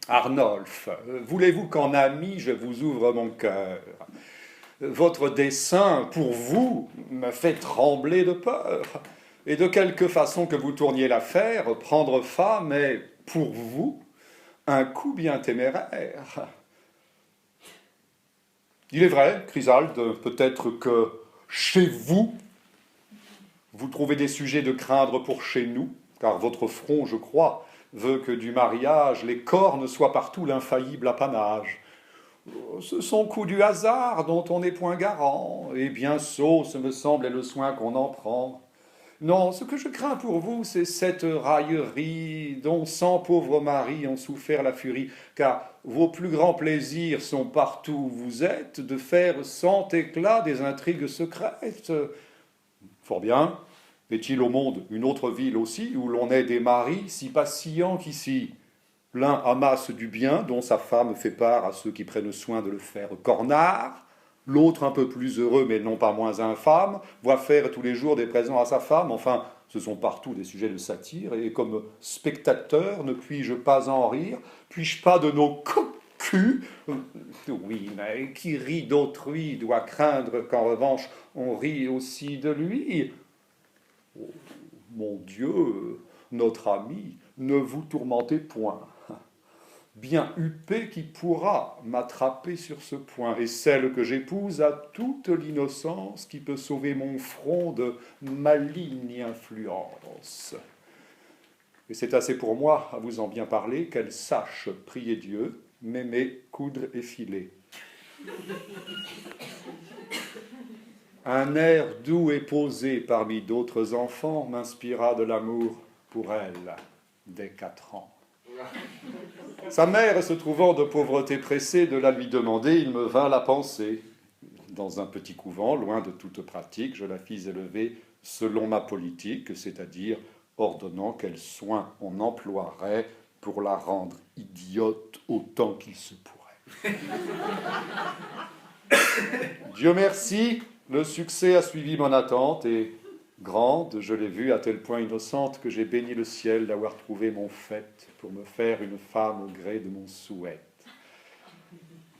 Arnolphe, voulez-vous qu'en ami je vous ouvre mon cœur? Votre dessein, pour vous, me fait trembler de peur. Et de quelque façon que vous tourniez l'affaire, prendre femme est, pour vous, un coup bien téméraire. Il est vrai, Chrysalde, peut-être que chez vous, vous trouvez des sujets de craindre pour chez nous, car votre front, je crois, veut que du mariage les cornes soient partout l'infaillible apanage. Ce sont coups du hasard dont on n'est point garant, et bien sot, ce me semble, est le soin qu'on en prend. Non, ce que je crains pour vous, c'est cette raillerie dont 100 pauvres maris ont souffert la furie, car vos plus grands plaisirs sont partout où vous êtes de faire sans éclat des intrigues secrètes. Fort bien, est-il au monde une autre ville aussi où l'on ait des maris si patillants qu'ici? L'un amasse du bien dont sa femme fait part à ceux qui prennent soin de le faire cornard, l'autre, un peu plus heureux mais non pas moins infâme, voit faire tous les jours des présents à sa femme. Enfin, ce sont partout des sujets de satire, et comme spectateur, ne puis-je pas en rire? Puis-je pas de nos cocus? Oui, mais qui rit d'autrui doit craindre qu'en revanche on rit aussi de lui. Oh, mon Dieu, notre ami, ne vous tourmentez point. Bien huppé qui pourra m'attraper sur ce point, et celle que j'épouse a toute l'innocence qui peut sauver mon front de maligne influence. Et c'est assez pour moi, à vous en bien parler, qu'elle sache prier Dieu, m'aimer, coudre et filer. Un air doux et posé parmi d'autres enfants m'inspira de l'amour pour elle dès 4 ans. Sa mère, se trouvant de pauvreté pressée de la lui demander, il me vint la pensée. Dans un petit couvent, loin de toute pratique, je la fis élever selon ma politique, c'est-à-dire ordonnant quels soins on emploierait pour la rendre idiote autant qu'il se pourrait. Dieu merci, le succès a suivi mon attente, et grande, je l'ai vue à tel point innocente que j'ai béni le ciel d'avoir trouvé mon fait pour me faire une femme au gré de mon souhait.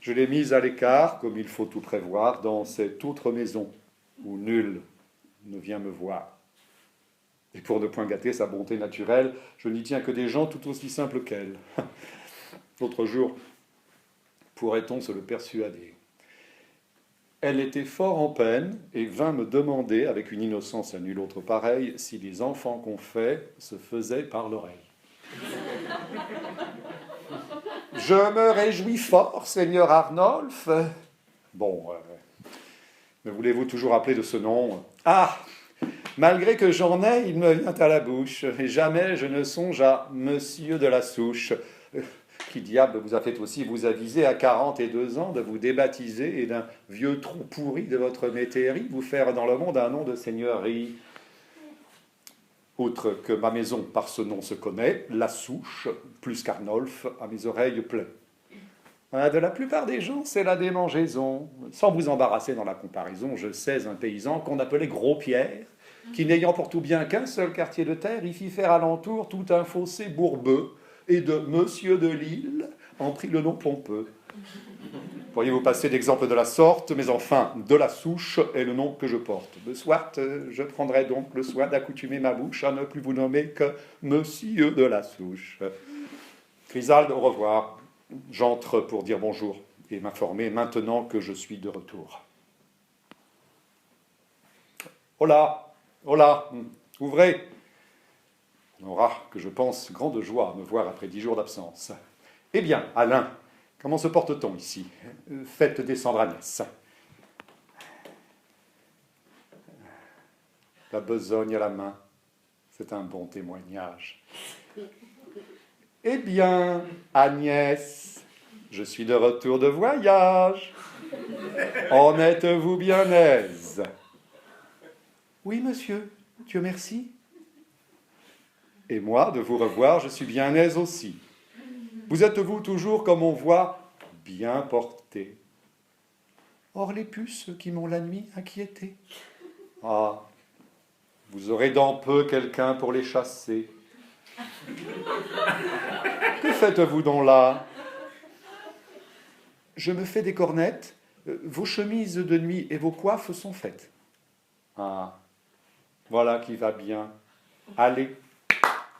Je l'ai mise à l'écart, comme il faut tout prévoir, dans cette autre maison où nul ne vient me voir. Et pour ne point gâter sa bonté naturelle, je n'y tiens que des gens tout aussi simples qu'elle. L'autre jour, pourrait-on se le persuader? Elle était fort en peine et vint me demander, avec une innocence à nulle autre pareille, si les enfants qu'on fait se faisaient par l'oreille. Je me réjouis fort, Seigneur Arnolphe. Bon, me voulez-vous toujours appeler de ce nom? Ah, malgré que j'en ai, il me vient à la bouche, et jamais je ne songe à Monsieur de la Souche. Qui diable vous a fait aussi vous aviser à 42 ans de vous débaptiser et d'un vieux trou pourri de votre métairie vous faire dans le monde un nom de seigneurie? Outre que ma maison par ce nom se connaît, la Souche, plus qu'Arnolphe, à mes oreilles plaît. De la plupart des gens, c'est la démangeaison. Sans vous embarrasser dans la comparaison, je sais un paysan qu'on appelait Gros-Pierre, qui n'ayant pour tout bien qu'un seul quartier de terre, y fit faire alentour tout un fossé bourbeux, et de Monsieur de Lille en prit le nom pompeux. Pourriez-vous passer d'exemple de la sorte, mais enfin, de la Souche est le nom que je porte. De soit, je prendrai donc le soin d'accoutumer ma bouche à ne plus vous nommer que Monsieur de la Souche. Chrysalde, au revoir. J'entre pour dire bonjour et m'informer maintenant que je suis de retour. Hola, hola, ouvrez. On aura, que je pense, grande joie à me voir après 10 jours d'absence. Eh bien, Alain, comment se porte-t-on ici? Faites descendre Agnès. La besogne à la main, c'est un bon témoignage. Eh bien, Agnès, je suis de retour de voyage. En êtes-vous bien aise? Oui, monsieur, Dieu merci. Et moi, de vous revoir, je suis bien aise aussi. Vous êtes-vous toujours, comme on voit, bien porté? Or les puces qui m'ont la nuit inquiété. Ah, vous aurez dans peu quelqu'un pour les chasser. Que faites-vous donc là? je me fais des cornettes, vos chemises de nuit et vos coiffes sont faites. Ah, voilà qui va bien. Allez,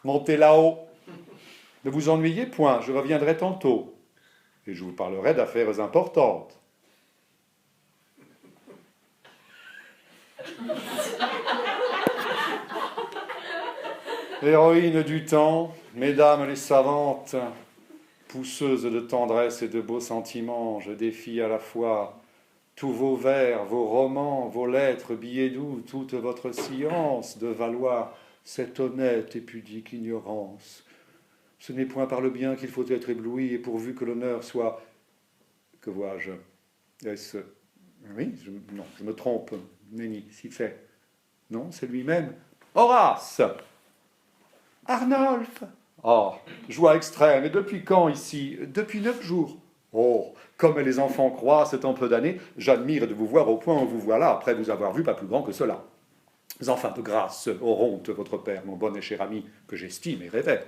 montez là-haut. Ne vous ennuyez point, je reviendrai tantôt. Et je vous parlerai d'affaires importantes. Héroïne du temps, mesdames les savantes, pousseuses de tendresse et de beaux sentiments, je défie à la fois tous vos vers, vos romans, vos lettres, billets doux, toute votre science de valoir cette honnête et pudique ignorance. Ce n'est point par le bien qu'il faut être ébloui, et pourvu que l'honneur soit... Que vois-je? Est-ce... Oui, non, je me trompe. Nenni, si fait. Non, c'est lui-même. Horace! Arnolphe! Oh, joie extrême. Et depuis quand ici? Depuis 9 jours. Oh, comme les enfants croient, c'est en peu d'années, j'admire de vous voir au point où vous voilà, après vous avoir vu pas plus grand que cela. Mais enfin, de grâce, Oronte, votre père, mon bon et cher ami, que j'estime et révère,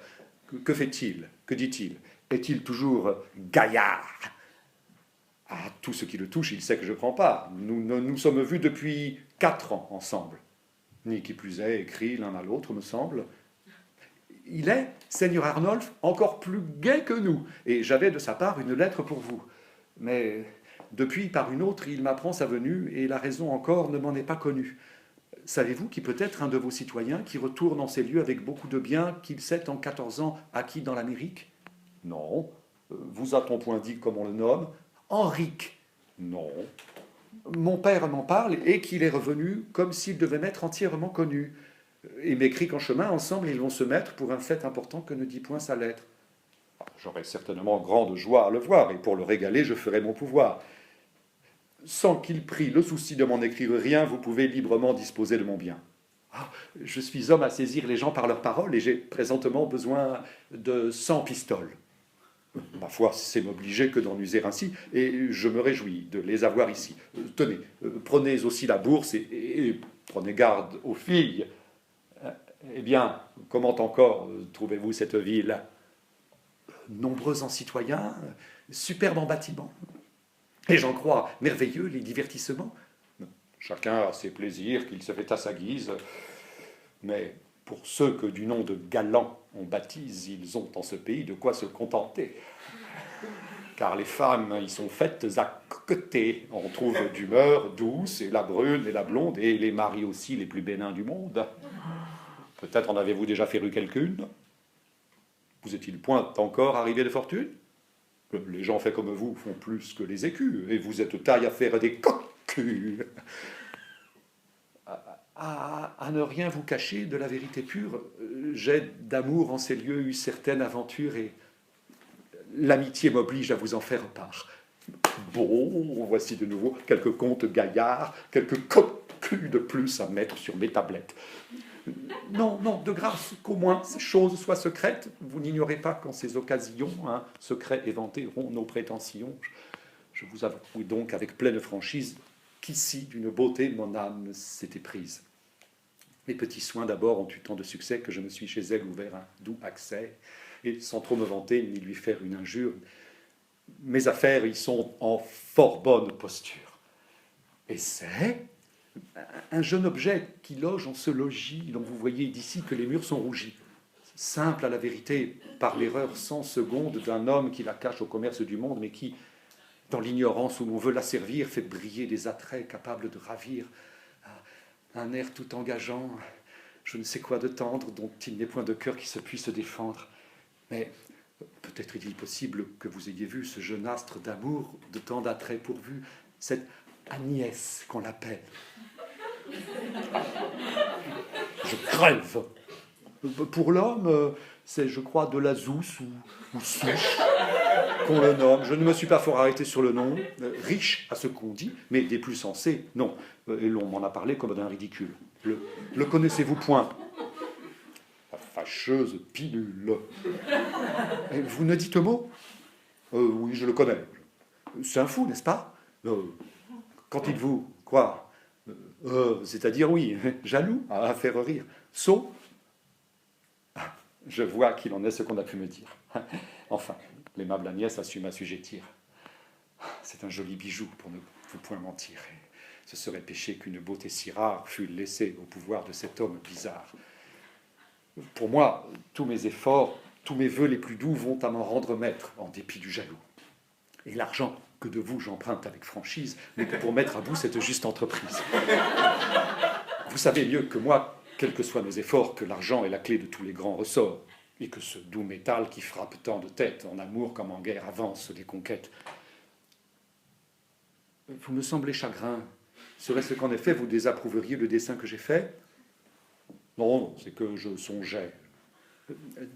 que fait-il? Que dit-il? Est-il toujours gaillard? Ah, tout ce qui le touche, il sait que je prends part. Nous nous sommes vus depuis 4 ans ensemble. Ni qui plus est, écrit l'un à l'autre, me semble. Il est, Seigneur Arnolphe, encore plus gai que nous, et j'avais de sa part une lettre pour vous. Mais depuis, par une autre, il m'apprend sa venue, et la raison encore ne m'en est pas connue. Savez-vous qui peut être un de vos citoyens qui retourne en ces lieux avec beaucoup de biens qu'il s'est en 14 ans acquis dans l'Amérique? Non. Vous a-t-on point dit comme on le nomme? Henrique? Non. Mon père m'en parle, et qu'il est revenu comme s'il devait m'être entièrement connu. Et m'écrit qu'en chemin, ensemble, ils vont se mettre pour un fait important que ne dit point sa lettre. J'aurai certainement grande joie à le voir, et pour le régaler, je ferai mon pouvoir. Sans qu'il prie le souci de m'en écrire rien, vous pouvez librement disposer de mon bien. Ah, je suis homme à saisir les gens par leurs paroles, et j'ai présentement besoin de 100 pistoles. Ma foi, c'est m'obliger que d'en user ainsi, et je me réjouis de les avoir ici. Tenez, prenez aussi la bourse, et prenez garde aux filles. Eh bien, comment encore trouvez-vous cette ville? Nombreux en citoyens, superbe en bâtiments, et j'en crois merveilleux les divertissements. Chacun a ses plaisirs qu'il se fait à sa guise, mais pour ceux que du nom de galants on baptise, ils ont en ce pays de quoi se contenter. Car les femmes y sont faites à coqueter. On trouve d'humeur douce, et la brune et la blonde, et les maris aussi les plus bénins du monde. Peut-être en avez-vous déjà fait quelqu'une? Vous est-il point encore arrivé de fortune? Les gens faits comme vous font plus que les écus, et vous êtes taille à faire des cocus. À ne rien vous cacher de la vérité pure, j'ai d'amour en ces lieux eu certaine aventure, et l'amitié m'oblige à vous en faire part. Bon, voici de nouveau quelques contes gaillards, quelques cocus de plus à mettre sur mes tablettes. Non, non, de grâce, qu'au moins ces choses soient secrètes. Vous n'ignorez pas qu'en ces occasions, secrets éventeront nos prétentions. Je vous avoue donc avec pleine franchise qu'ici, d'une beauté, mon âme s'était prise. Mes petits soins d'abord ont eu tant de succès que je me suis chez elle ouvert un doux accès, et sans trop me vanter ni lui faire une injure, mes affaires y sont en fort bonne posture. Et c'est un jeune objet qui loge en ce logis dont vous voyez d'ici que les murs sont rougis. Simple à la vérité, par l'erreur sans seconde d'un homme qui la cache au commerce du monde, mais qui, dans l'ignorance où l'on veut la servir, fait briller des attraits capables de ravir. Un air tout engageant, je ne sais quoi de tendre, dont il n'est point de cœur qui se puisse défendre. Mais peut-être est-il possible que vous ayez vu ce jeune astre d'amour, de tant d'attraits pourvu, cette Agnès qu'on l'appelle. Je crève. Pour l'homme, c'est, je crois, de la Zousse ou Souche qu'on le nomme. Je ne me suis pas fort arrêté sur le nom. Riche à ce qu'on dit, mais des plus sensés, non. Et l'on m'en a parlé comme d'un ridicule. Le connaissez-vous point? La fâcheuse pilule. Et vous ne dites mot? Oui, je le connais. C'est un fou, n'est-ce pas? Quand il vous... Quoi? C'est-à-dire, oui, jaloux, à faire rire. Sot? Je vois qu'il en est ce qu'on a pu me dire. Enfin, l'aimable Agnès a su m'assujettir. C'est un joli bijou, pour ne vous point mentir. Ce serait péché qu'une beauté si rare fût laissée au pouvoir de cet homme bizarre. Pour moi, tous mes efforts, tous mes vœux les plus doux vont à m'en rendre maître, en dépit du jaloux. Et l'argent que de vous j'emprunte avec franchise n'est que pour mettre à bout cette juste entreprise. Vous savez mieux que moi, quels que soient nos efforts, que l'argent est la clé de tous les grands ressorts, et que ce doux métal qui frappe tant de têtes, en amour comme en guerre, avance des conquêtes. Vous me semblez chagrin. Serait-ce qu'en effet vous désapprouveriez le dessin que j'ai fait? Non, c'est que je songeais.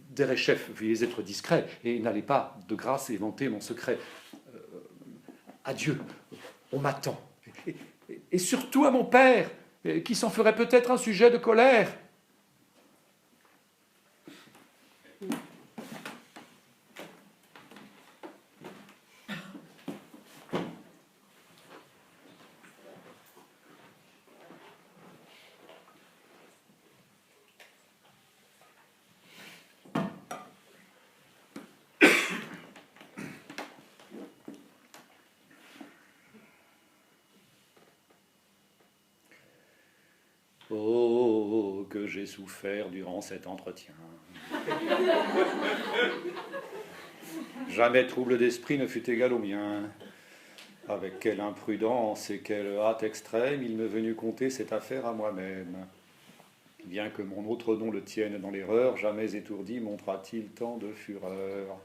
Derechef, veuillez être discret, et n'allez pas, de grâce, éventer mon secret. Adieu, on m'attend. Et surtout à mon père, qui s'en ferait peut-être un sujet de colère. Oh, que j'ai souffert durant cet entretien. Jamais trouble d'esprit ne fut égal au mien. Avec quelle imprudence et quelle hâte extrême il m'est venu conter cette affaire à moi-même. Bien que mon autre nom le tienne dans l'erreur, jamais étourdi montra-t-il tant de fureur.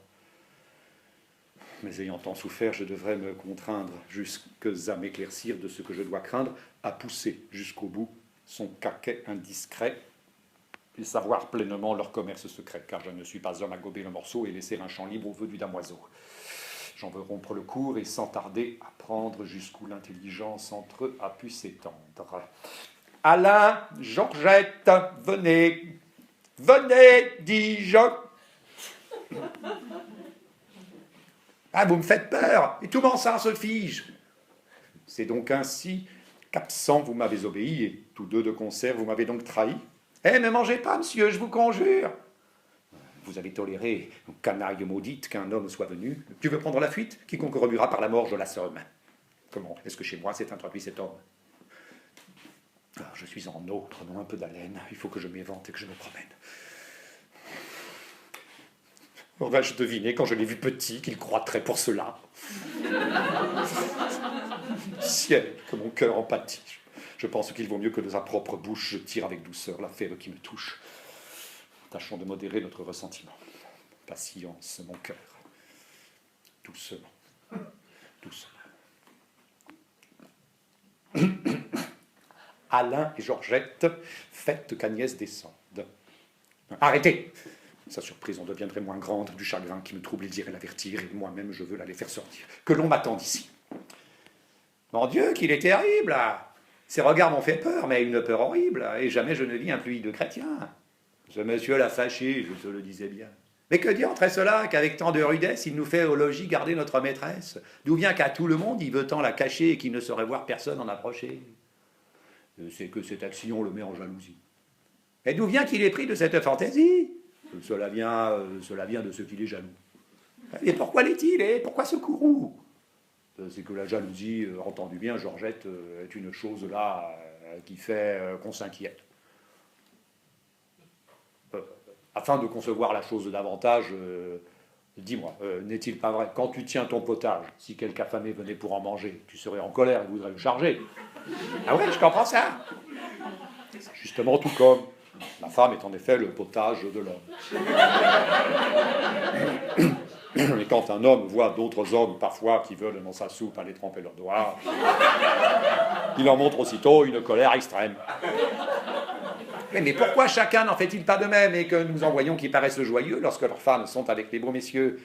Mais ayant tant souffert, je devrais me contraindre, jusqu'à m'éclaircir de ce que je dois craindre, à pousser jusqu'au bout son caquet indiscret et savoir pleinement leur commerce secret, car je ne suis pas homme à gober le morceau et laisser un champ libre au vœu du damoiseau. J'en veux rompre le cours et sans tarder apprendre jusqu'où l'intelligence entre eux a pu s'étendre. Alain, Georgette, venez, venez, dis-je. Ah, vous me faites peur, et tout mon sang se fige. C'est donc ainsi qu'absent vous m'avez obéi, et tous deux de concert vous m'avez donc trahi. Eh, ne mangez pas, monsieur, je vous conjure. Vous avez toléré, canaille maudite, qu'un homme soit venu. Tu veux prendre la fuite? Quiconque remuera par la mort, je l'assomme. Comment est-ce que chez moi s'est introduit cet homme? Ah, je suis en autre, non un peu d'haleine. Il faut que je m'évente et que je me promène. Aurais-je deviné, quand je l'ai vu petit, qu'il croîtrait pour cela? Ciel, que mon cœur en pâtit. Je pense qu'il vaut mieux que de sa propre bouche je tire avec douceur l'affaire qui me touche. Tâchons de modérer notre ressentiment. Patience, mon cœur. Doucement. Doucement. Alain et Georgette, faites qu'Agnès descende. Arrêtez! Sa surprise en deviendrait moins grande, du chagrin qui me trouble, ils iraient l'avertir, et moi-même je veux la les faire sortir. Que l'on m'attende ici. Mon Dieu, qu'il est terrible! Ses regards m'ont fait peur, mais une peur horrible, et jamais je ne vis un plus hideux chrétien. Ce monsieur l'a fâché, je te le disais bien. Mais que diantre cela, qu'avec tant de rudesse, il nous fait au logis garder notre maîtresse? D'où vient qu'à tout le monde, il veut tant la cacher et qu'il ne saurait voir personne en approcher? C'est que cette action le met en jalousie. Et d'où vient qu'il est pris de cette fantaisie? Cela vient de ce qu'il est jaloux. Et pourquoi l'est-il, et pourquoi ce courroux? C'est que la jalousie, entendu bien, Georgette, est une chose là qui fait qu'on s'inquiète. Afin de concevoir la chose davantage, dis-moi, n'est-il pas vrai, quand tu tiens ton potage, si quelque affamé venait pour en manger, tu serais en colère et voudrais le charger? Ah ouais, je comprends ça. C'est justement tout comme. La femme est en effet le potage de l'homme. Et quand un homme voit d'autres hommes, parfois, qui veulent dans sa soupe aller tremper leurs doigts, il en montre aussitôt une colère extrême. Mais pourquoi chacun n'en fait-il pas de même, et que nous en voyons qui paraissent joyeux lorsque leurs femmes sont avec les beaux messieurs?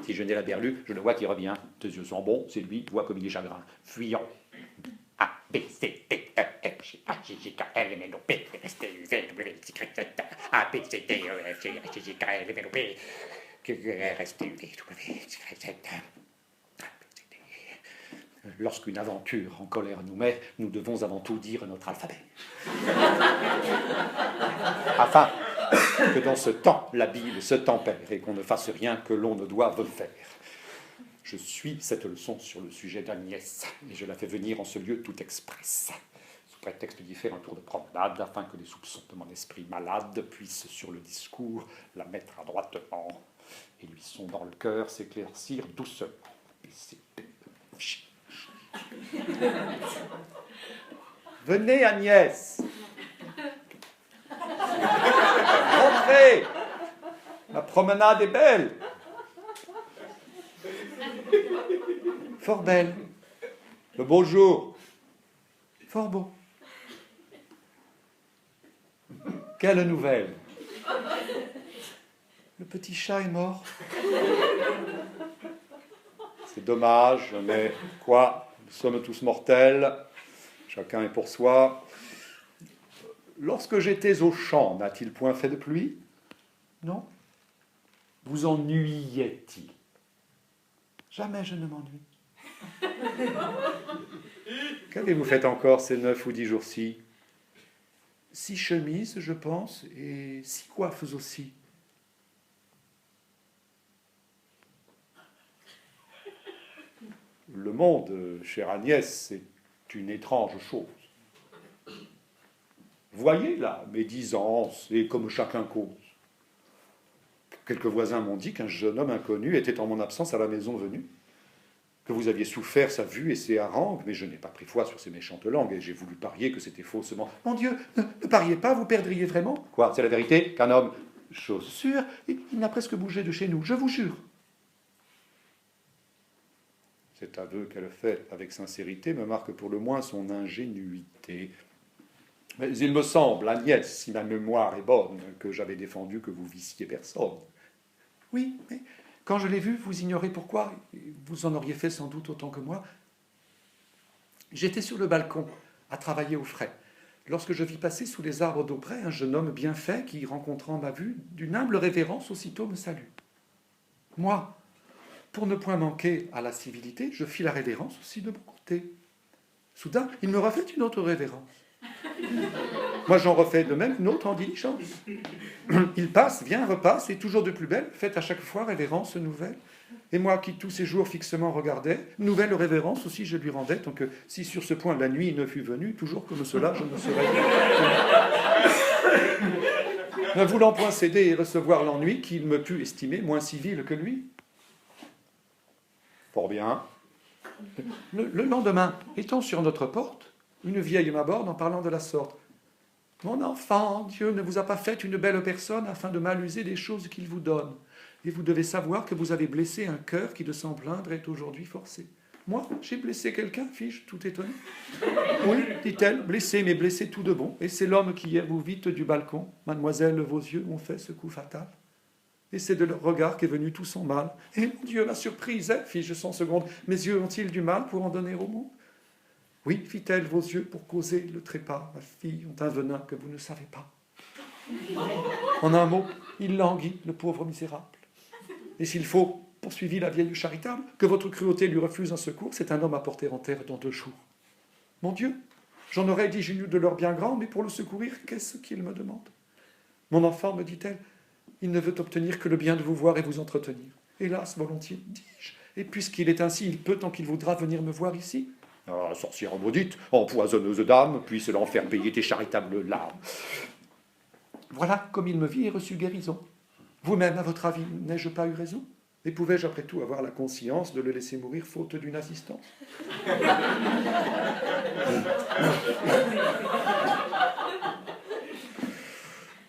Si je n'ai la berlue, je le vois qui revient. Tes yeux sont bons, c'est lui, vois comme il est chagrin. Fuyons. A, B, C, D, E, F, G, H, I, J, K, L, M, N, O, P, Q, R, S, T, U, V, W, X, Y, Z, A, B, C, D, E, F, G, H, I, J, K, L, M, N, O, P, Q, R, S, T, U, V, W, X, Y, Z. Lorsqu'une aventure en colère nous met, nous devons avant tout dire notre alphabet. Afin que dans ce temps, la Bible se tempère et qu'on ne fasse rien que l'on ne doive faire. Je suis cette leçon sur le sujet d'Agnès, et je la fais venir en ce lieu tout express, sous prétexte d'y faire un tour de promenade, afin que les soupçons de mon esprit malade puissent, sur le discours, la mettre adroitement, et lui sondant le cœur, s'éclaircir doucement. Venez, Agnès. Entrez. La promenade est belle. Fort belle. Le beau jour. Fort beau. Quelle nouvelle. Le petit chat est mort. C'est dommage, mais quoi, nous sommes tous mortels, chacun est pour soi. Lorsque j'étais au champ, n'a-t-il point fait de pluie? Non. Vous ennuyait-il? Jamais je ne m'ennuie. Qu'avez-vous fait encore ces 9 ou 10 jours-ci? 6 chemises, je pense, et 6 coiffes aussi. Le monde, chère Agnès, c'est une étrange chose. Voyez la médisance, et comme chacun cause. Quelques voisins m'ont dit qu'un jeune homme inconnu était en mon absence à la maison venue, que vous aviez souffert sa vue et ses harangues, mais je n'ai pas pris foi sur ces méchantes langues, et j'ai voulu parier que c'était faussement. Mon Dieu, ne pariez pas, vous perdriez vraiment. Quoi, c'est la vérité qu'un homme, chose sûre, il n'a presque bougé de chez nous, je vous jure. Cet aveu qu'elle fait avec sincérité me marque pour le moins son ingénuité. Mais il me semble, Agnès, si ma mémoire est bonne, que j'avais défendu que vous vissiez personne. Oui, mais quand je l'ai vu, vous ignorez pourquoi. Vous en auriez fait sans doute autant que moi. J'étais sur le balcon, à travailler au frais, lorsque je vis passer sous les arbres d'auprès un jeune homme bien fait qui, rencontrant ma vue, d'une humble révérence aussitôt me salue. Moi, pour ne point manquer à la civilité, je fis la révérence aussi de mon côté. Soudain, il me refait une autre révérence. Moi, j'en refais de même une autre en diligence. Il passe, vient, repasse, et toujours de plus belle, fait à chaque fois révérence nouvelle. Et moi, qui tous ces jours fixement regardais, nouvelle révérence aussi je lui rendais, tant que si sur ce point la nuit ne fût venue, toujours comme cela, je ne serais... Ne voulant point céder et recevoir l'ennui, qu'il me put estimer moins civil que lui. Fort bien. Le lendemain, étant sur notre porte, une vieille m'aborde en parlant de la sorte. « Mon enfant, Dieu ne vous a pas fait une belle personne afin de mal user des choses qu'il vous donne. Et vous devez savoir que vous avez blessé un cœur qui, de s'en plaindre, est aujourd'hui forcé. » Moi, j'ai blessé quelqu'un, fis-je, tout étonné. Oui, dit-elle, blessé, mais blessé tout de bon. Et c'est l'homme qui hier vous vite du balcon. Mademoiselle, vos yeux ont fait ce coup fatal. Et c'est de leur regard qu'est venu tout son mal. Et mon Dieu, ma surprise, fis-je 100 secondes. Mes yeux ont-ils du mal pour en donner au monde? Oui, fit-elle, vos yeux, pour causer le trépas, ma fille, ont un venin que vous ne savez pas. En un mot, il languit, le pauvre misérable. Et s'il faut, poursuivit la vieille charitable, que votre cruauté lui refuse un secours, c'est un homme à porter en terre dans 2 jours. Mon Dieu, j'en aurais dit j'ai eu de l'or bien grand, mais pour le secourir, qu'est-ce qu'il me demande? Mon enfant, me dit-elle, il ne veut obtenir que le bien de vous voir et vous entretenir. Hélas, volontiers, dis-je, et puisqu'il est ainsi, il peut, tant qu'il voudra, venir me voir ici. Ah, sorcière maudite, empoisonneuse d'âme, puisse l'enfer payer tes charitables larmes. Voilà comme il me vit et reçut guérison. Vous-même, à votre avis, n'ai-je pas eu raison? Et pouvais-je après tout avoir la conscience de le laisser mourir faute d'une assistance?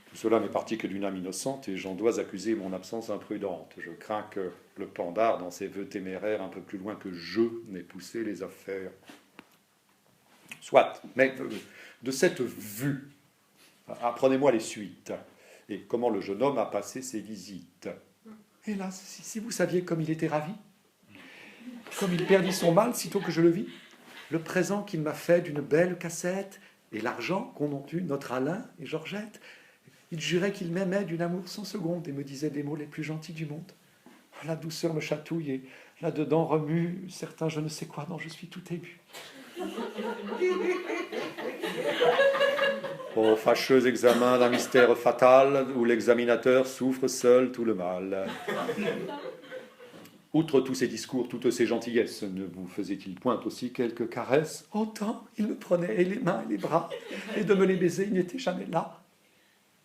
Tout cela n'est parti que d'une âme innocente, et j'en dois accuser mon absence imprudente. Je crains que le pendard, dans ses vœux téméraires, un peu plus loin que je, n'ait poussé les affaires. Soit, mais de cette vue, apprenez-moi les suites, et comment le jeune homme a passé ses visites. Hélas, si vous saviez comme il était ravi, comme il perdit son mal sitôt que je le vis, le présent qu'il m'a fait d'une belle cassette, et l'argent qu'ont ont eu notre Alain et Georgette. Il jurait qu'il m'aimait d'une amour sans seconde et me disait des mots les plus gentils du monde. La douceur me chatouille et là-dedans remue certains je ne sais quoi dont je suis tout ému. Au fâcheux examen d'un mystère fatal où l'examinateur souffre seul tout le mal. Outre tous ces discours, toutes ces gentillesses, ne vous faisait-il point aussi quelques caresses? Autant, il me prenait les mains et les bras, et de me les baiser, il n'était jamais là.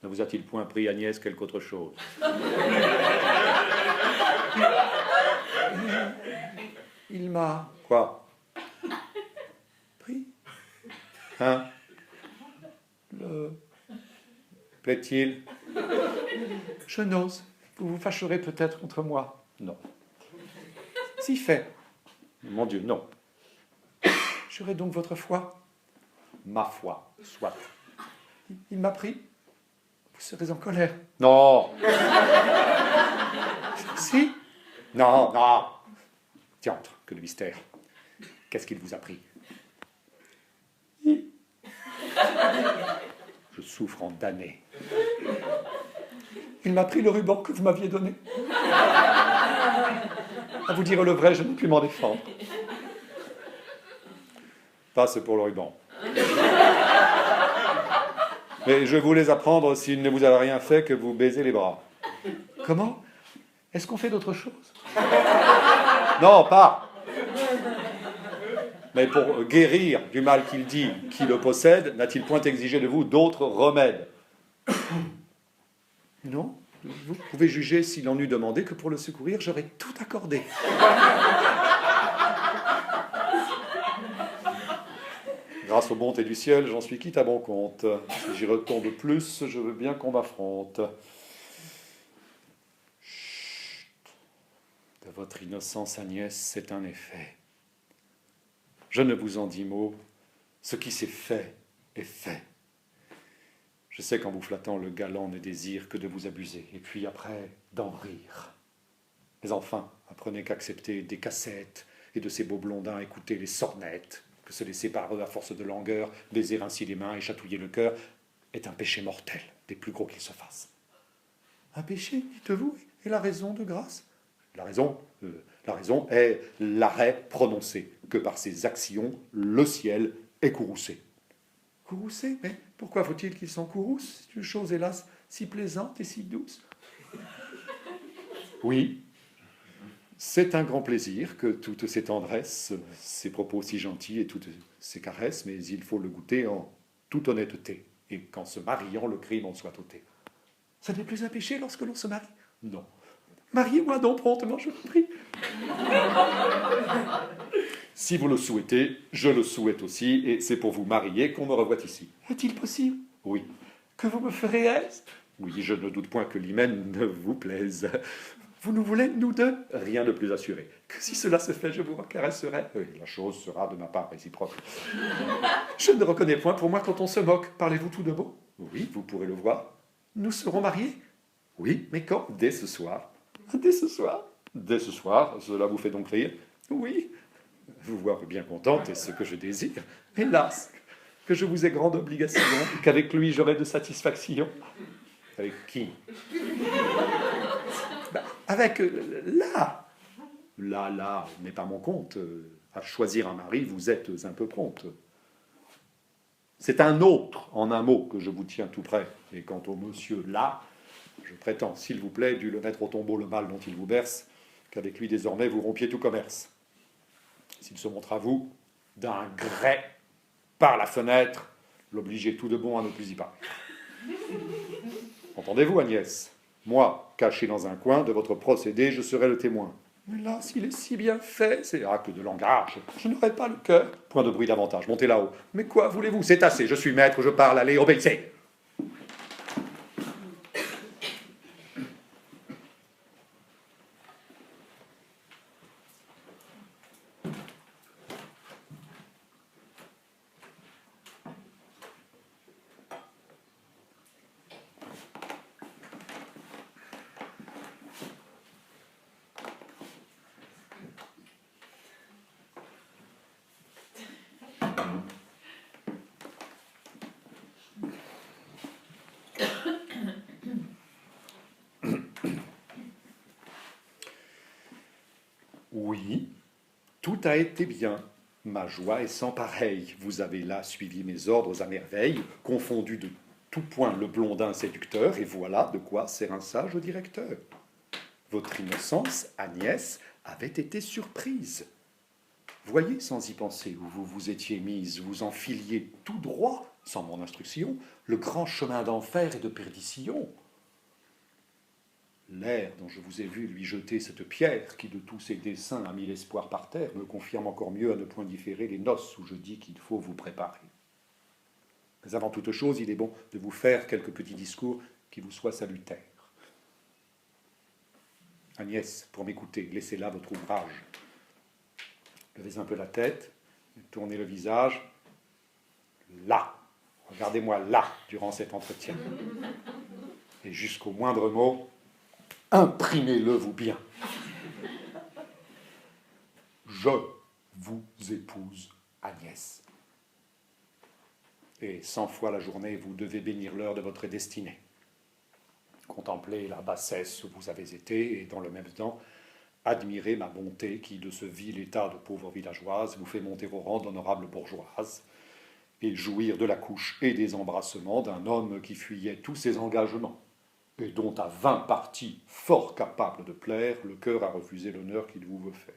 Ne vous a-t-il point pris, Agnès, quelque autre chose? Il m'a... Quoi? Pris? Hein? Le... Plaît-il? Je n'ose. Vous vous fâcherez peut-être contre moi. Non. Si fait. Mon Dieu, non. J'aurai donc votre foi? Ma foi, soit. Il m'a pris. Vous serez en colère. Non. Si? Non, non. Diantre, que de mystère. Qu'est-ce qu'il vous a pris? Je souffre en damné. Il m'a pris le ruban que vous m'aviez donné. À vous dire le vrai, je n'ai pu m'en défendre. Passe pour le ruban. Mais je voulais apprendre, s'il ne vous avait rien fait, que vous baisez les bras. Comment? Est-ce qu'on fait d'autre chose? Non, pas. Mais pour guérir du mal qu'il dit, qui le possède, n'a-t-il point exigé de vous d'autres remèdes? Non, vous pouvez juger s'il en eût demandé que pour le secourir, j'aurais tout accordé. Grâce aux bontés du ciel, j'en suis quitte à bon compte. Si j'y retombe plus, je veux bien qu'on m'affronte. Chut. De votre innocence, Agnès, c'est un effet. Je ne vous en dis mot. Ce qui s'est fait est fait. Je sais qu'en vous flattant, le galant ne désire que de vous abuser, et puis après, d'en rire. Mais enfin, apprenez qu'accepter des cassettes et de ces beaux blondins écouter les sornettes, que se laisser par eux à force de langueur, baiser ainsi les mains et chatouiller le cœur, est un péché mortel, des plus gros qu'il se fasse. Un péché, dites-vous, et la raison de grâce? La raison est l'arrêt prononcé, que par ses actions, le ciel est courroucé. Courroucé? Mais pourquoi faut-il qu'il s'en courrouce? C'est une chose, hélas, si plaisante et si douce. Oui, c'est un grand plaisir que toutes ces tendresses, ces propos si gentils et toutes ces caresses, mais il faut le goûter en toute honnêteté, et qu'en se mariant, le crime en soit ôté. Ça n'est plus un péché lorsque l'on se marie? Non. Mariez-moi donc promptement, je vous prie. Si vous le souhaitez, je le souhaite aussi, et c'est pour vous marier qu'on me revoit ici. Est-il possible? Oui. Que vous me ferez aise? Oui, je ne doute point que l'hymen ne vous plaise. Vous nous voulez, nous deux? Rien de plus assuré. Que si cela se fait, je vous caresserai. Oui, la chose sera de ma part réciproque. Je ne reconnais point pour moi quand on se moque. Parlez-vous tout de beau? Oui, vous pourrez le voir. Nous serons mariés? Oui, mais quand? Dès ce soir. Dès ce soir? Dès ce soir, cela vous fait donc rire? Oui. Vous voir bien contente est ce que je désire. Hélas, que je vous ai grande obligation, qu'avec lui j'aurai de satisfaction. Avec qui? Avec là, n'est pas mon compte. À choisir un mari, vous êtes un peu prompte. C'est un autre, en un mot, que je vous tiens tout près. Et quant au monsieur là, je prétends, s'il vous plaît, dû le mettre au tombeau le mal dont il vous berce, qu'avec lui désormais vous rompiez tout commerce. S'il se montre à vous, d'un gré, par la fenêtre, l'obligez tout de bon à ne plus y parler. Entendez-vous, Agnès? Moi, caché dans un coin de votre procédé, je serai le témoin. Mais là, s'il est si bien fait, c'est acte de langage. Je n'aurai pas le cœur. Point de bruit davantage, montez là-haut. Mais quoi voulez-vous? C'est assez, je suis maître, je parle, allez, obéissez. Oui, tout a été bien. Ma joie est sans pareille. Vous avez là suivi mes ordres à merveille, confondu de tout point le blondin séducteur, et voilà de quoi sert un sage au directeur. Votre innocence, Agnès, avait été surprise. Voyez, sans y penser, où vous vous étiez mise, vous enfiliez tout droit, sans mon instruction, le grand chemin d'enfer et de perdition. L'air dont je vous ai vu lui jeter cette pierre, qui de tous ses desseins a mis l'espoir par terre, me confirme encore mieux à ne point différer les noces où je dis qu'il faut vous préparer. Mais avant toute chose, il est bon de vous faire quelques petits discours qui vous soient salutaires. Agnès, pour m'écouter, laissez là votre ouvrage. Levez un peu la tête, tournez le visage. Là, regardez-moi là, durant cet entretien. Et jusqu'au moindre mot, imprimez-le vous bien. Je vous épouse, Agnès. Et 100 fois la journée, vous devez bénir l'heure de votre destinée. Contemplez la bassesse où vous avez été, et dans le même temps, admirez ma bonté qui, de ce vil état de pauvre villageoise, vous fait monter au rang d'honorable bourgeoise, et jouir de la couche et des embrassements d'un homme qui fuyait tous ses engagements, et dont à 20 parties, fort capable de plaire, le cœur a refusé l'honneur qu'il vous veut faire.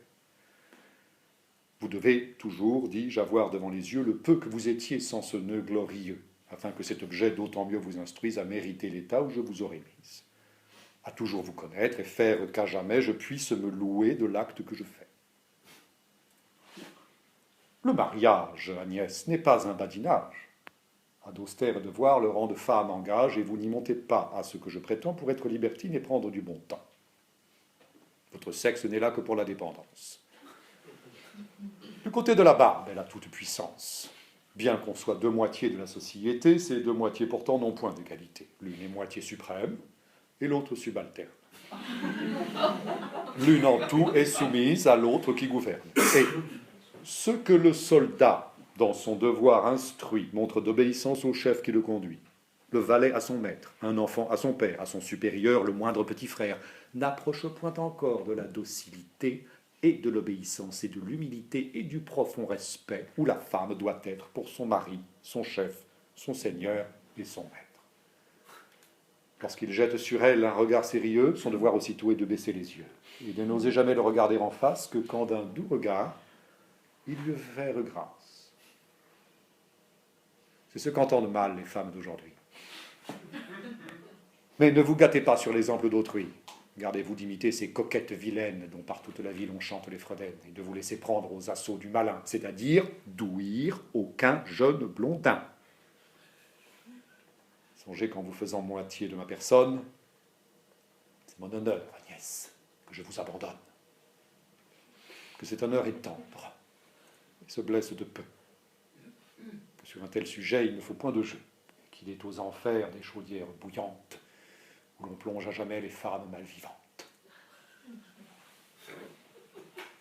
Vous devez toujours, dis-je, avoir devant les yeux le peu que vous étiez sans ce nœud glorieux, afin que cet objet d'autant mieux vous instruise à mériter l'état où je vous aurai mise, à toujours vous connaître et faire qu'à jamais je puisse me louer de l'acte que je fais. Le mariage, Agnès, n'est pas un badinage. À d'austères devoirs, le rang de femme engage, et vous n'y montez pas à ce que je prétends pour être libertine et prendre du bon temps. Votre sexe n'est là que pour la dépendance. Du côté de la barbe, elle a toute puissance. Bien qu'on soit deux moitiés de la société, ces deux moitiés pourtant n'ont point d'égalité. L'une est moitié suprême et l'autre subalterne. L'une en tout est soumise à l'autre qui gouverne. Et ce que le soldat, dans son devoir instruit, montre d'obéissance au chef qui le conduit, le valet à son maître, un enfant à son père, à son supérieur, le moindre petit frère, n'approche point encore de la docilité et de l'obéissance et de l'humilité et du profond respect où la femme doit être pour son mari, son chef, son seigneur et son maître. Lorsqu'il jette sur elle un regard sérieux, son devoir aussitôt est de baisser les yeux et de n'oser jamais le regarder en face que quand d'un doux regard, il lui fait grâce. C'est ce qu'entendent mal les femmes d'aujourd'hui. Mais ne vous gâtez pas sur l'exemple d'autrui. Gardez-vous d'imiter ces coquettes vilaines dont par toute la ville on chante les fredaines, et de vous laisser prendre aux assauts du malin, c'est-à-dire d'ouïr aucun jeune blondin. Songez qu'en vous faisant moitié de ma personne, c'est mon honneur, Agnès, que je vous abandonne. Que cet honneur est tendre, et se blesse de peu. Que sur un tel sujet, il ne faut point de jeu, qu'il est aux enfers des chaudières bouillantes, où l'on plonge à jamais les femmes malvivantes.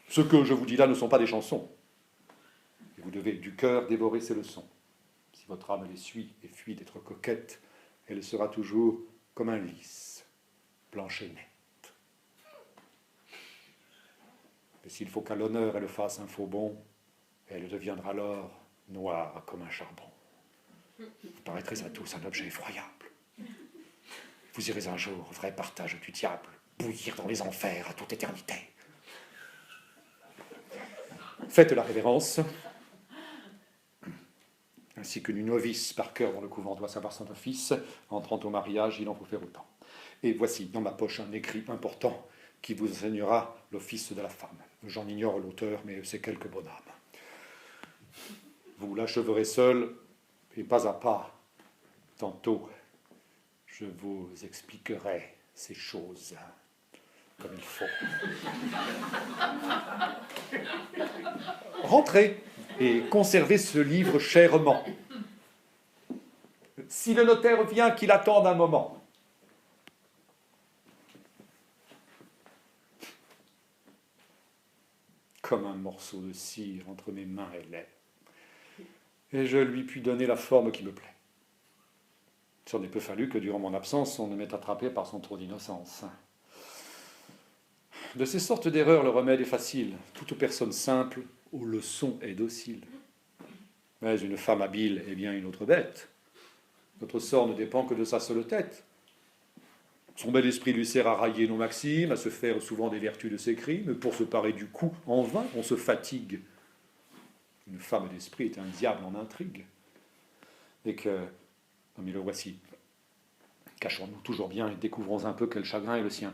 Ce que je vous dis là ne sont pas des chansons. Et vous devez du cœur dévorer ces leçons. Si votre âme les suit et fuit d'être coquette, elle sera toujours comme un lys, blanche et nette. Mais s'il faut qu'à l'honneur elle fasse un faux bond, elle deviendra alors noire comme un charbon. Vous paraîtrez à tous un objet effroyable. Vous irez un jour, vrai partage du diable, bouillir dans les enfers à toute éternité. Faites la révérence, ainsi qu'une novice par cœur dans le couvent doit savoir son office. Entrant au mariage, il en faut faire autant. Et voici dans ma poche un écrit important qui vous enseignera l'office de la femme. J'en ignore l'auteur, mais c'est quelque bonne âme. Vous l'acheverez seul, et pas à pas. Tantôt, je vous expliquerai ces choses comme il faut. Rentrez et conservez ce livre chèrement. Si le notaire vient, qu'il attende un moment. Comme un morceau de cire entre mes mains et lèvres. Et je lui puis donner la forme qui me plaît. Il n'en est peu fallu que durant mon absence, on ne m'ait attrapé par son trop d'innocence. De ces sortes d'erreurs, le remède est facile. Toute personne simple aux leçons est docile. Mais une femme habile est bien une autre bête. Notre sort ne dépend que de sa seule tête. Son bel esprit lui sert à railler nos maximes, à se faire souvent des vertus de ses crimes. Pour se parer du coup, en vain, on se fatigue. Une femme d'esprit est un diable en intrigue. Et que... Non mais le voici. Cachons-nous toujours bien et découvrons un peu quel chagrin est le sien.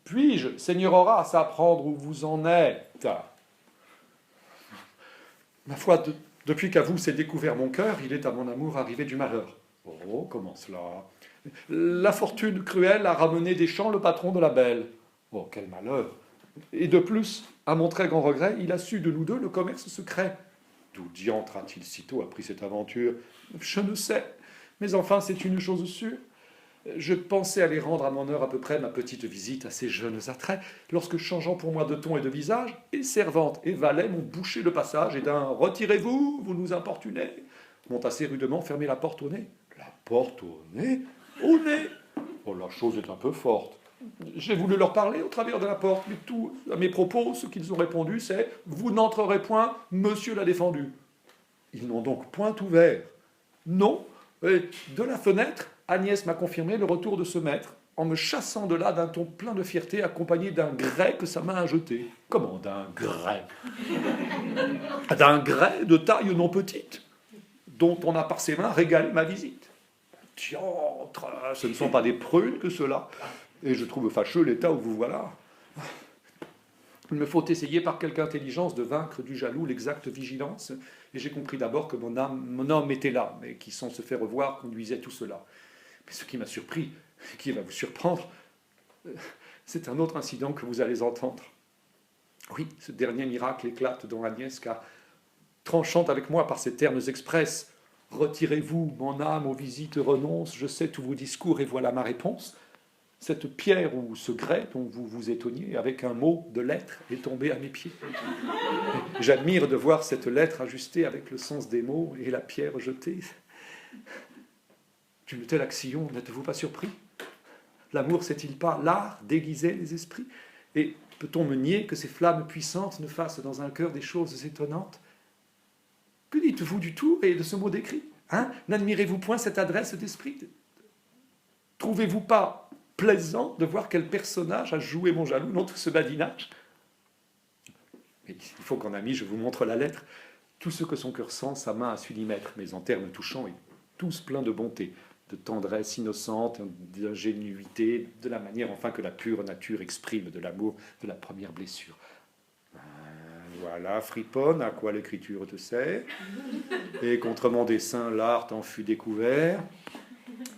Puis-je, Seigneur Horace, apprendre où vous en êtes? Ma foi, depuis qu'à vous s'est découvert mon cœur, il est à mon amour arrivé du malheur. Oh, comment cela? La fortune cruelle a ramené des champs le patron de la belle. Oh, quel malheur! Et de plus, à mon très grand regret, il a su de nous deux le commerce secret. D'où diantre a-t-il sitôt appris cette aventure? Je ne sais, mais enfin c'est une chose sûre. Je pensais aller rendre à mon heure à peu près ma petite visite à ces jeunes attraits, lorsque, changeant pour moi de ton et de visage, et servante et valet m'ont bouché le passage, et d'un « Retirez-vous, vous nous importunez » m'ont assez rudement fermé la porte au nez. La porte au nez? Au nez! Oh, la chose est un peu forte. J'ai voulu leur parler au travers de la porte, mais tout à mes propos, ce qu'ils ont répondu, c'est « Vous n'entrerez point, monsieur l'a défendu ». Ils n'ont donc point ouvert. Non, et de la fenêtre, Agnès m'a confirmé le retour de ce maître, en me chassant de là d'un ton plein de fierté, accompagné d'un grès que sa main a jeté. Comment d'un grès? D'un grès de taille non petite, dont on a par ses mains régalé ma visite. Diantre, ce ne sont pas des prunes que cela, et je trouve fâcheux l'état où vous voilà. Il me faut essayer par quelque intelligence de vaincre du jaloux l'exacte vigilance, et j'ai compris d'abord que mon homme était là, mais qui, sans se faire revoir, conduisait tout cela. Mais ce qui m'a surpris, qui va vous surprendre, c'est un autre incident que vous allez entendre. Oui, ce dernier miracle éclate dans Agnès, car, tranchant avec moi par ces termes express, « Retirez-vous, mon âme, aux visites renonce, je sais tous vos discours et voilà ma réponse », cette pierre ou ce grès dont vous vous étonniez, avec un mot de lettre, est tombé à mes pieds. J'admire de voir cette lettre ajustée avec le sens des mots et la pierre jetée. D'une telle action, n'êtes-vous pas surpris? L'amour, c'est-il pas l'art d'aiguiser les esprits? Et peut-on me nier que ces flammes puissantes ne fassent dans un cœur des choses étonnantes? Que dites-vous du tout et de ce mot d'écrit, hein? N'admirez-vous point cette adresse d'esprit? Trouvez-vous pas plaisant de voir quel personnage a joué mon jaloux dans tout ce badinage? Mais il faut qu'en ami, je vous montre la lettre. Tout ce que son cœur sent, sa main a su y mettre, mais en termes touchants et tous pleins de bonté, de tendresse innocente, d'ingénuité, de la manière enfin que la pure nature exprime de l'amour de la première blessure. Voilà, friponne, à quoi l'écriture te sert? Et contre mon dessein, l'art t'en fut découvert.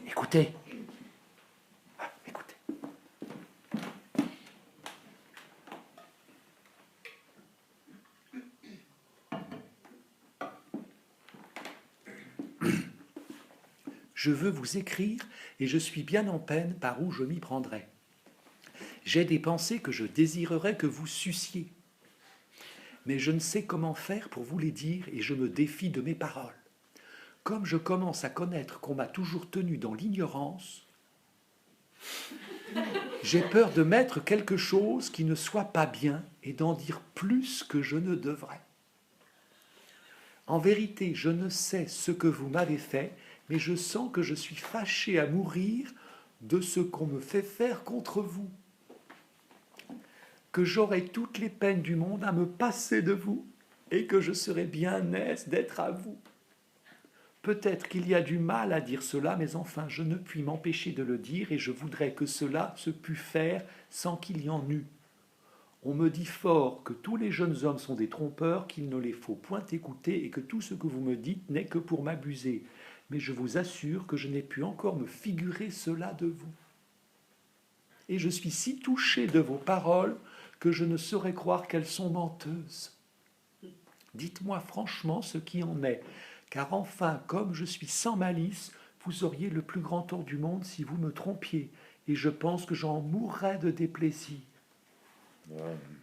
Écoutez. Écoutez. Je veux vous écrire et je suis bien en peine par où je m'y prendrai. J'ai des pensées que je désirerais que vous sussiez, mais je ne sais comment faire pour vous les dire et je me défie de mes paroles. Comme je commence à connaître qu'on m'a toujours tenu dans l'ignorance, j'ai peur de mettre quelque chose qui ne soit pas bien et d'en dire plus que je ne devrais. En vérité, je ne sais ce que vous m'avez fait, mais je sens que je suis fâché à mourir de ce qu'on me fait faire contre vous. Que j'aurai toutes les peines du monde à me passer de vous et que je serai bien aise d'être à vous. Peut-être qu'il y a du mal à dire cela, mais enfin, je ne puis m'empêcher de le dire et je voudrais que cela se pût faire sans qu'il y en eût. On me dit fort que tous les jeunes hommes sont des trompeurs, qu'il ne les faut point écouter et que tout ce que vous me dites n'est que pour m'abuser. Mais je vous assure que je n'ai pu encore me figurer cela de vous. Et je suis si touché de vos paroles que je ne saurais croire qu'elles sont menteuses. Dites-moi franchement ce qui en est, car enfin, comme je suis sans malice, vous auriez le plus grand tort du monde si vous me trompiez, et je pense que j'en mourrais de déplaisir.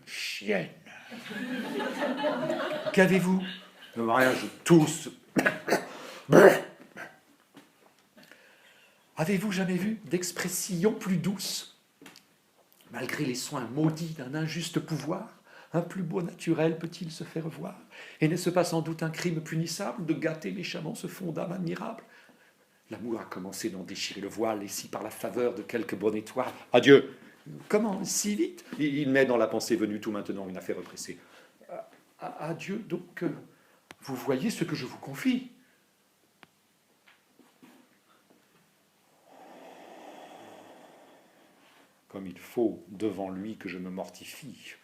Chienne! Qu'avez-vous? Rien, je tousse. Avez-vous jamais vu d'expression plus douce? Malgré les soins maudits d'un injuste pouvoir, un plus beau naturel peut-il se faire voir? Et n'est-ce pas sans doute un crime punissable de gâter méchamment ce fond d'âme admirable? L'amour a commencé d'en déchirer le voile, et si par la faveur de quelque bonne étoile... Adieu. Comment, si vite? Il met dans la pensée venue tout maintenant une affaire pressée. Adieu, donc, vous voyez ce que je vous confie. Comme il faut devant lui que je me mortifie.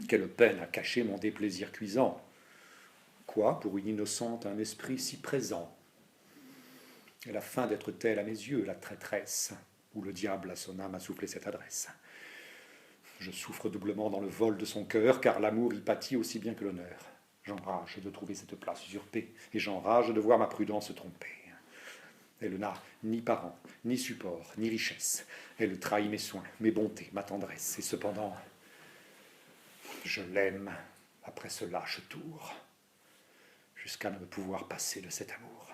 Quelle peine à cacher mon déplaisir cuisant. Quoi, pour une innocente, un esprit si présent? Elle a faim d'être telle à mes yeux, la traîtresse, où le diable à son âme a soufflé cette adresse. Je souffre doublement dans le vol de son cœur, car l'amour y pâtit aussi bien que l'honneur. J'enrage de trouver cette place usurpée, et j'enrage de voir ma prudence trompée. Elle n'a ni parents, ni support, ni richesse. Elle trahit mes soins, mes bontés, ma tendresse, et cependant, je l'aime après ce lâche tour, jusqu'à ne pouvoir passer de cet amour.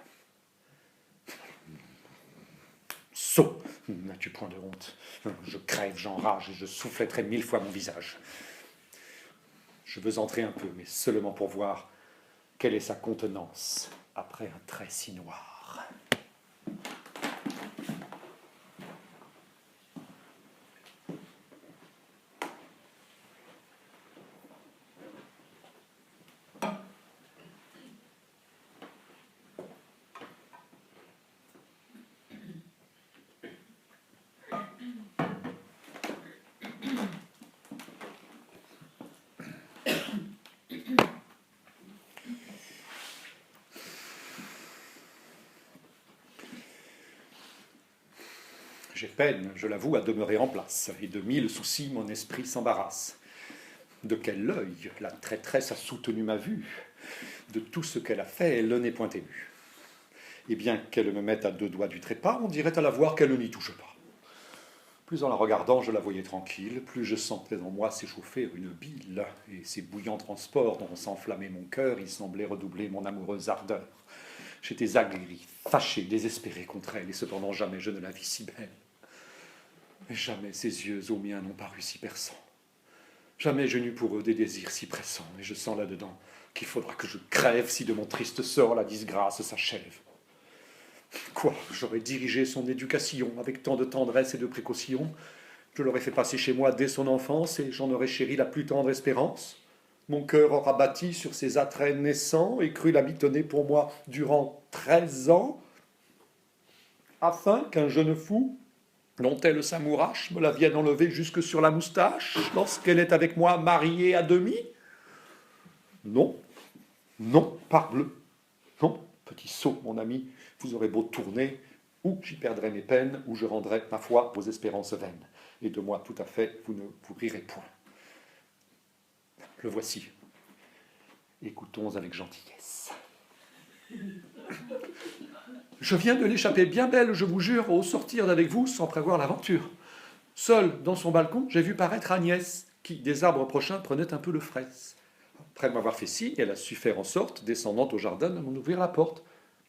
Sot, n'as-tu point de honte? Je crève, j'enrage, et je souffletterai 1000 fois mon visage. Je veux entrer un peu, mais seulement pour voir quelle est sa contenance après un trait si noir. J'ai peine, je l'avoue, à demeurer en place, et de 1000 soucis mon esprit s'embarrasse. De quel œil la traîtresse a soutenu ma vue? De tout ce qu'elle a fait, elle n'est point émue. Et bien qu'elle me mette à 2 doigts du trépas, on dirait à la voir qu'elle n'y touche pas. Plus en la regardant, je la voyais tranquille, plus je sentais en moi s'échauffer une bile, et ces bouillants transports dont s'enflammait mon cœur, ils semblaient redoubler mon amoureuse ardeur. J'étais aguerri, fâché, désespéré contre elle, et cependant jamais je ne la vis si belle. Mais jamais ses yeux aux miens n'ont paru si perçants. Jamais je n'eus pour eux des désirs si pressants, et je sens là-dedans qu'il faudra que je crève si de mon triste sort la disgrâce s'achève. Quoi, j'aurais dirigé son éducation avec tant de tendresse et de précaution, je l'aurais fait passer chez moi dès son enfance, et j'en aurais chéri la plus tendre espérance. Mon cœur aura bâti sur ses attraits naissants, et cru la mitonner pour moi durant 13 ans, afin qu'un jeune fou, dont elle s'amourache, me la vienne enlever jusque sur la moustache, lorsqu'elle est avec moi mariée à demi? Non, non, parbleu, non, petit sot, mon ami, vous aurez beau tourner, ou j'y perdrai mes peines, ou je rendrai, ma foi, vos espérances vaines. Et de moi, tout à fait, vous ne vous rirez point. Le voici. Écoutons avec gentillesse. Je viens de l'échapper bien belle, je vous jure, au sortir d'avec vous sans prévoir l'aventure. Seul, dans son balcon, j'ai vu paraître Agnès, qui, des arbres prochains, prenait un peu le fraise. Après m'avoir fait signe, elle a su faire en sorte, descendant au jardin, de m'en ouvrir la porte.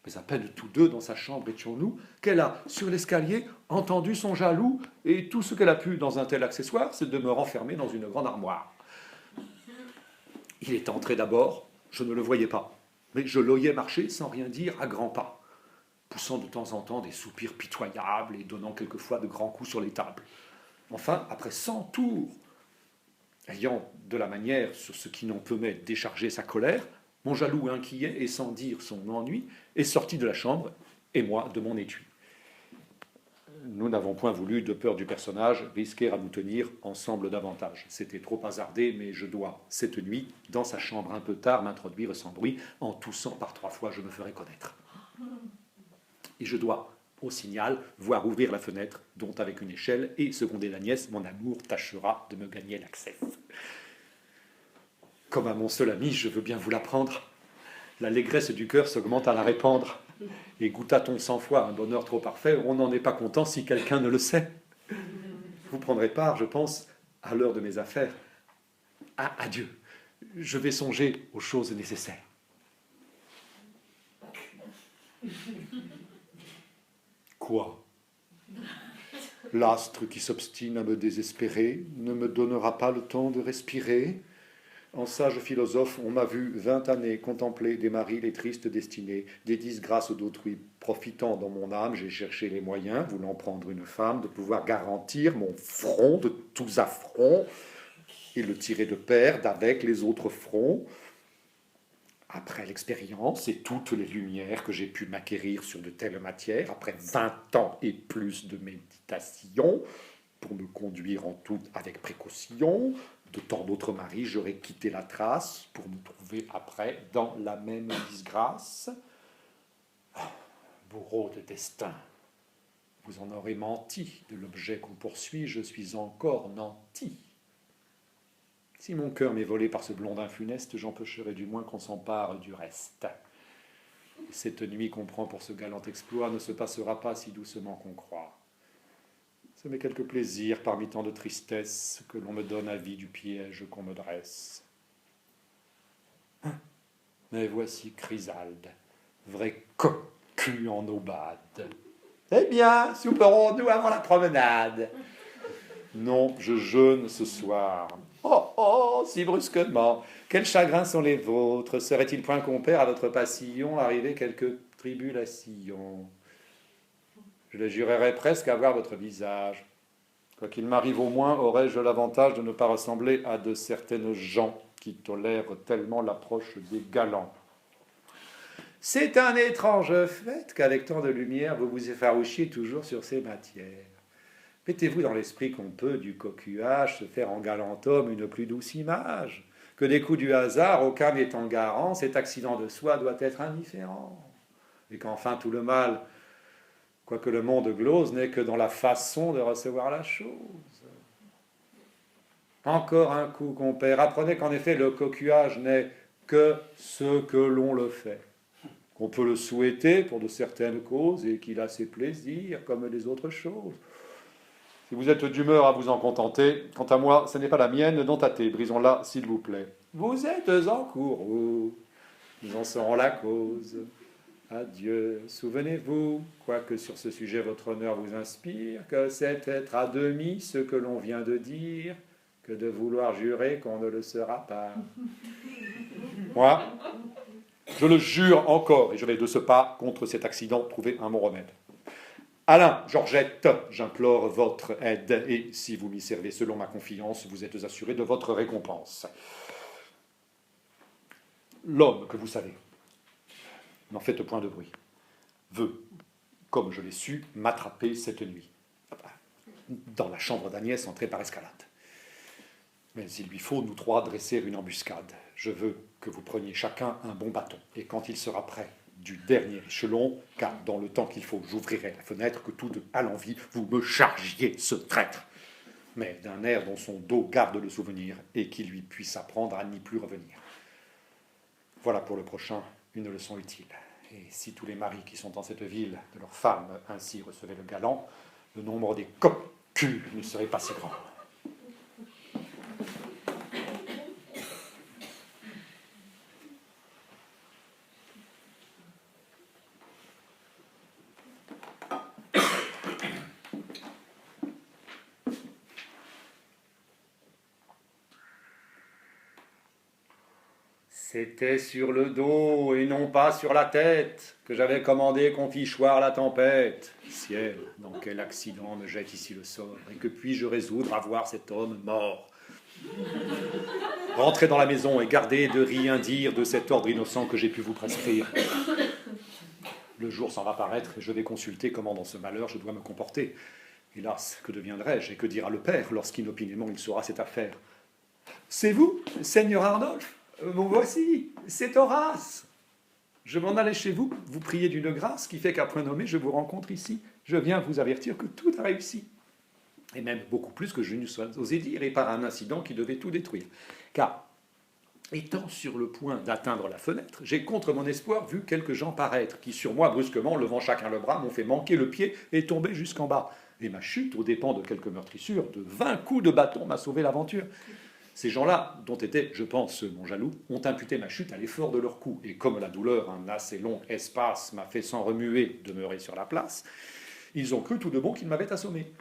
Mais à peine tous deux dans sa chambre étions-nous, qu'elle a, sur l'escalier, entendu son jaloux, et tout ce qu'elle a pu dans un tel accessoire, c'est de me renfermer dans une grande armoire. Il est entré d'abord, je ne le voyais pas, mais je l'oyais marcher sans rien dire à grands pas, poussant de temps en temps des soupirs pitoyables et donnant quelquefois de grands coups sur les tables. Enfin, après 100 tours, ayant de la manière sur ce qui n'en peut m'être décharger sa colère, mon jaloux inquiet et sans dire son ennui est sorti de la chambre, et moi de mon étui. Nous n'avons point voulu, de peur du personnage, risquer à nous tenir ensemble davantage. C'était trop hasardé, mais je dois, cette nuit, dans sa chambre un peu tard, m'introduire sans bruit, en toussant par 3 fois, je me ferai connaître. Et je dois, au signal, voir ouvrir la fenêtre, dont avec une échelle, et secondé d'Agnès, mon amour tâchera de me gagner l'accès. Comme à mon seul ami, je veux bien vous l'apprendre. L'allégresse du cœur s'augmente à la répandre. Et goûta-t-on 100 fois un bonheur trop parfait, on n'en est pas content si quelqu'un ne le sait. Vous prendrez part, je pense, à l'heure de mes affaires. Adieu. Je vais songer aux choses nécessaires. Quoi? L'astre qui s'obstine à me désespérer ne me donnera pas le temps de respirer? En sage philosophe, on m'a vu 20 années contempler des maris les tristes destinées, des disgrâces d'autrui. Profitant dans mon âme, j'ai cherché les moyens, voulant prendre une femme, de pouvoir garantir mon front de tous affronts et le tirer de pair d'avec les autres fronts. Après l'expérience et toutes les lumières que j'ai pu m'acquérir sur de telles matières, après 20 ans et plus de méditation, pour me conduire en tout avec précaution, de tant d'autres maris, j'aurais quitté la trace pour me trouver après dans la même disgrâce. Bourreau de destin, vous en aurez menti, de l'objet qu'on poursuit, je suis encore nanti. Si mon cœur m'est volé par ce blondin funeste, j'empêcherai du moins qu'on s'empare du reste. Cette nuit qu'on prend pour ce galant exploit ne se passera pas si doucement qu'on croit. Ce m'est quelque plaisir parmi tant de tristesse que l'on me donne avis du piège qu'on me dresse. Mais voici Chrysalde, vrai cocu en aubade. Eh bien, souperons-nous avant la promenade? Non, je jeûne ce soir. Oh, oh, si brusquement. Quels chagrins sont les vôtres? Serait-il point compère à votre passion arriver quelque tribulation? Je le jurerais presque à voir votre visage. Quoi qu'il m'arrive au moins, aurais-je l'avantage de ne pas ressembler à de certaines gens qui tolèrent tellement l'approche des galants. C'est un étrange fait qu'avec tant de lumière, vous vous effarouchiez toujours sur ces matières. Mettez-vous dans l'esprit qu'on peut, du coquillage, se faire en galant homme une plus douce image, que des coups du hasard, aucun n'étant garant, cet accident de soi doit être indifférent, et qu'enfin tout le mal, quoique le monde glose, n'est que dans la façon de recevoir la chose. Encore un coup, compère, apprenez qu'en effet le coquillage n'est que ce que l'on le fait, qu'on peut le souhaiter pour de certaines causes et qu'il a ses plaisirs comme les autres choses. Si vous êtes d'humeur à vous en contenter, quant à moi, ce n'est pas la mienne, non tâtez, brisons-la, s'il vous plaît. Vous êtes en courroux, nous en saurons la cause. Adieu, souvenez-vous, quoique sur ce sujet votre honneur vous inspire, que c'est être à demi ce que l'on vient de dire, que de vouloir jurer qu'on ne le sera pas. Moi, je le jure encore, et je vais de ce pas, contre cet accident, trouver un bon remède. Alain, Georgette, j'implore votre aide, et si vous m'y servez selon ma confiance, vous êtes assurés de votre récompense. L'homme que vous savez, n'en faites point de bruit, veut, comme je l'ai su, m'attraper cette nuit, dans la chambre d'Agnès, entrée par escalade. Mais il lui faut, nous trois, dresser une embuscade. Je veux que vous preniez chacun un bon bâton, et quand il sera prêt, du dernier échelon, car dans le temps qu'il faut, j'ouvrirai la fenêtre, que tout de à l'envie, vous me chargiez ce traître, mais d'un air dont son dos garde le souvenir, et qui lui puisse apprendre à n'y plus revenir. Voilà pour le prochain une leçon utile. Et si tous les maris qui sont dans cette ville, de leurs femmes ainsi recevaient le galant, le nombre des cocus ne serait pas si grand. C'était sur le dos et non pas sur la tête que j'avais commandé qu'on fît choir la tempête. Ciel, dans quel accident me jette ici le sort, et que puis-je résoudre à voir cet homme mort? Rentrez dans la maison et gardez de rien dire de cet ordre innocent que j'ai pu vous prescrire. Le jour s'en va paraître et je vais consulter comment dans ce malheur je dois me comporter. Hélas, que deviendrai-je et que dira le père lorsqu'inopinément il saura cette affaire? C'est vous, Seigneur Arnolphe? Vous voici, c'est Horace. Je m'en allais chez vous, vous prier d'une grâce qui fait qu'à point nommé, je vous rencontre ici. Je viens vous avertir que tout a réussi. Et même beaucoup plus que je ne sois osé dire, et par un incident qui devait tout détruire. Car, étant sur le point d'atteindre la fenêtre, j'ai contre mon espoir vu quelques gens paraître, qui sur moi, brusquement, levant chacun le bras, m'ont fait manquer le pied et tomber jusqu'en bas. Et ma chute, aux dépens de quelques meurtrissures, de 20 coups de bâton, m'a sauvé l'aventure. Ces gens-là, dont était, je pense, mon jaloux, ont imputé ma chute à l'effort de leurs coups. Et comme la douleur, un assez long espace, m'a fait sans remuer demeurer sur la place, ils ont cru tout de bon qu'ils m'avaient assommé.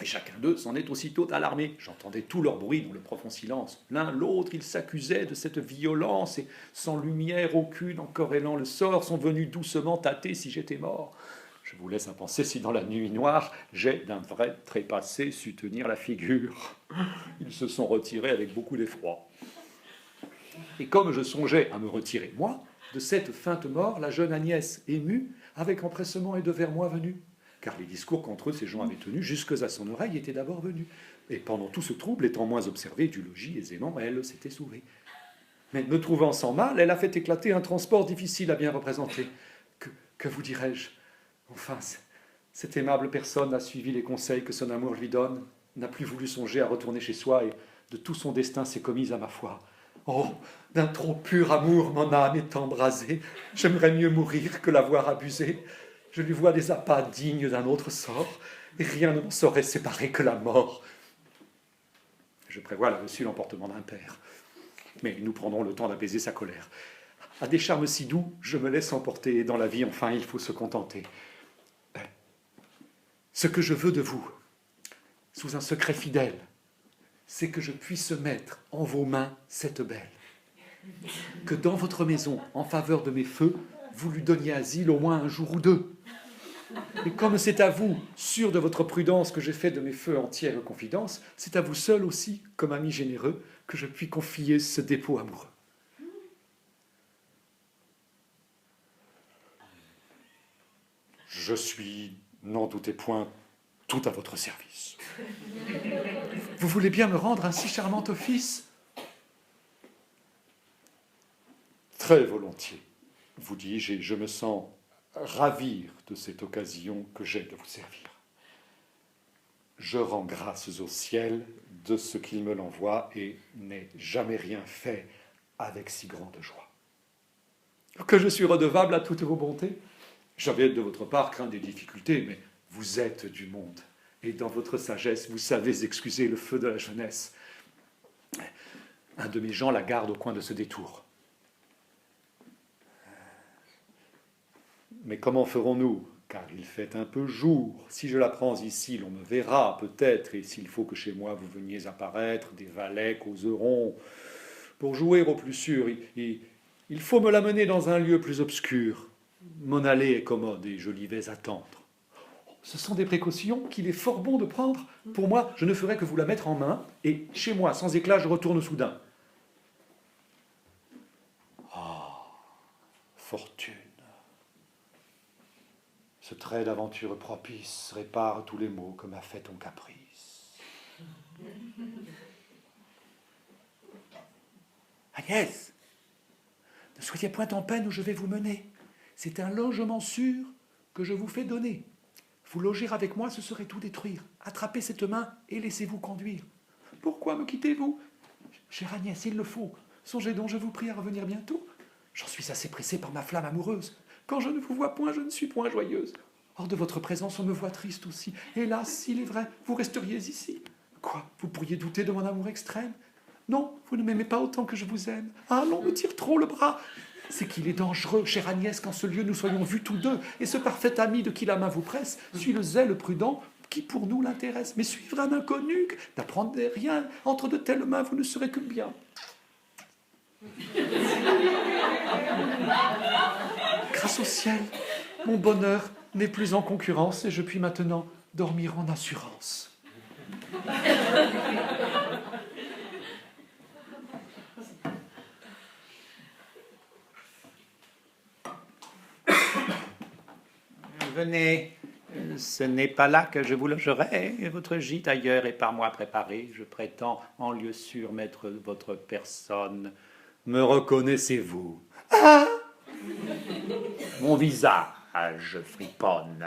Et chacun d'eux s'en est aussitôt alarmé. J'entendais tout leur bruit dans le profond silence. L'un, l'autre, ils s'accusaient de cette violence, et sans lumière aucune, en corrélant le sort, sont venus doucement tâter si j'étais mort. Je vous laisse à penser si dans la nuit noire, j'ai d'un vrai trépassé su tenir la figure. Ils se sont retirés avec beaucoup d'effroi. Et comme je songeais à me retirer, moi, de cette feinte mort, la jeune Agnès, émue, avec empressement est de vers moi venue. Car les discours qu'entre eux ces gens avaient tenus, jusque à son oreille, étaient d'abord venus. Et pendant tout ce trouble, étant moins observée du logis aisément, elle s'était sauvée. Mais me trouvant sans mal, elle a fait éclater un transport difficile à bien représenter. Que vous dirais-je? Enfin, cette aimable personne a suivi les conseils que son amour lui donne, n'a plus voulu songer à retourner chez soi, et de tout son destin s'est commise à ma foi. Oh, d'un trop pur amour, mon âme est embrasée. J'aimerais mieux mourir que l'avoir abusée. Je lui vois des appas dignes d'un autre sort, et rien ne m'en saurait séparer que la mort. Je prévois là-dessus l'emportement d'un père, mais nous prendrons le temps d'apaiser sa colère. À des charmes si doux, je me laisse emporter, et dans la vie, enfin, il faut se contenter. Ce que je veux de vous, sous un secret fidèle, c'est que je puisse mettre en vos mains cette belle. Que dans votre maison, en faveur de mes feux, vous lui donniez asile au moins un jour ou deux. Et comme c'est à vous, sûr de votre prudence, que j'ai fait de mes feux entière confidence, c'est à vous seul aussi, comme ami généreux, que je puis confier ce dépôt amoureux. Je suis, n'en doutez point, tout à votre service. Vous voulez bien me rendre un si charmant office? Très volontiers, vous dis-je, et je me sens ravir de cette occasion que j'ai de vous servir. Je rends grâces au ciel de ce qu'il me l'envoie et n'ai jamais rien fait avec si grande joie. Que je suis redevable à toutes vos bontés? J'avais de votre part craint des difficultés, mais vous êtes du monde, et dans votre sagesse, vous savez excuser le feu de la jeunesse. Un de mes gens la garde au coin de ce détour. Mais comment ferons-nous? Car il fait un peu jour. Si je la prends ici, l'on me verra peut-être, et s'il faut que chez moi vous veniez apparaître, des valets causeront. Pour jouer au plus sûr, il faut me l'amener dans un lieu plus obscur. Mon allée est commode et je l'y vais attendre. Ce sont des précautions qu'il est fort bon de prendre. Pour moi, je ne ferai que vous la mettre en main, et chez moi, sans éclat, je retourne soudain. Ah, fortune! Ce trait d'aventure propice répare tous les maux que m'a fait ton caprice. Agnès, ne soyez point en peine où je vais vous mener. C'est un logement sûr que je vous fais donner. Vous loger avec moi, ce serait tout détruire. Attrapez cette main et laissez-vous conduire. Pourquoi me quittez-vous? Chère Agnès, il le faut. Songez donc, je vous prie, à revenir bientôt. J'en suis assez pressée par ma flamme amoureuse. Quand je ne vous vois point, je ne suis point joyeuse. Hors de votre présence, on me voit triste aussi. Hélas, s'il est vrai, vous resteriez ici. Quoi? Vous pourriez douter de mon amour extrême? Non, vous ne m'aimez pas autant que je vous aime. Ah, l'on me tire trop le bras. C'est qu'il est dangereux, chère Agnès, qu'en ce lieu nous soyons vus tous deux, et ce parfait ami de qui la main vous presse suit le zèle prudent qui pour nous l'intéresse. Mais suivre un inconnu, n'apprendre rien, entre de telles mains, vous ne serez que bien. Grâce au ciel, mon bonheur n'est plus en concurrence et je puis maintenant dormir en assurance. Venez, ce n'est pas là que je vous logerai. Votre gîte ailleurs est par moi préparé. Je prétends en lieu sûr mettre votre personne. Me reconnaissez-vous? Ah! Mon visage friponne.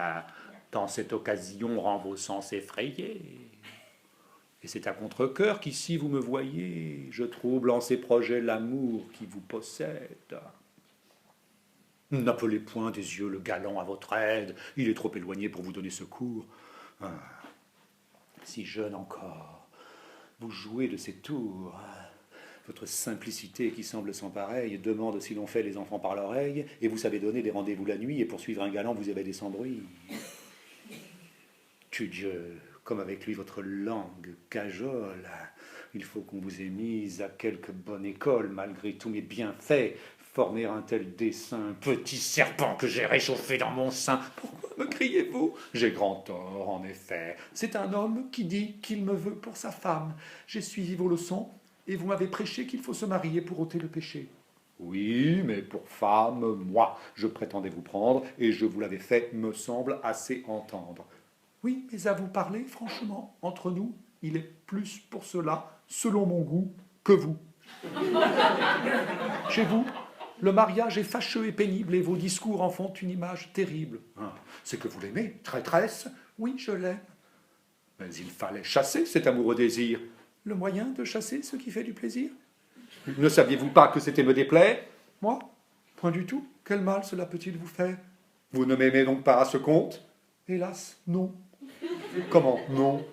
Dans cette occasion rend vos sens effrayés. Et c'est à contre-cœur qu'ici vous me voyez. Je trouble en ces projets l'amour qui vous possède. N'appelez point des yeux le galant à votre aide, il est trop éloigné pour vous donner secours. Ah, si jeune encore, vous jouez de ces tours. Votre simplicité qui semble sans pareille demande si l'on fait les enfants par l'oreille, et vous savez donner des rendez-vous la nuit, et pour suivre un galant, vous évadez sans bruit. Tu Dieu, comme avec lui votre langue cajole. Il faut qu'on vous ait mise à quelque bonne école, malgré tous mes bienfaits. Former un tel dessein, petit serpent que j'ai réchauffé dans mon sein. Pourquoi me criez-vous? J'ai grand tort, en effet. C'est un homme qui dit qu'il me veut pour sa femme. J'ai suivi vos leçons, et vous m'avez prêché qu'il faut se marier pour ôter le péché. Oui, mais pour femme, moi, je prétendais vous prendre, et je vous l'avais fait, me semble, assez entendre. Oui, mais à vous parler, franchement, entre nous, il est plus pour cela, selon mon goût, que vous. Chez vous, le mariage est fâcheux et pénible, et vos discours en font une image terrible. C'est que vous l'aimez, traîtresse? Oui, je l'aime. Mais il fallait chasser cet amoureux désir. Le moyen de chasser ce qui fait du plaisir? Ne saviez-vous pas que c'était me déplaire? Moi? Point du tout. Quel mal cela peut-il vous faire? Vous ne m'aimez donc pas à ce compte? Hélas, non. Comment non?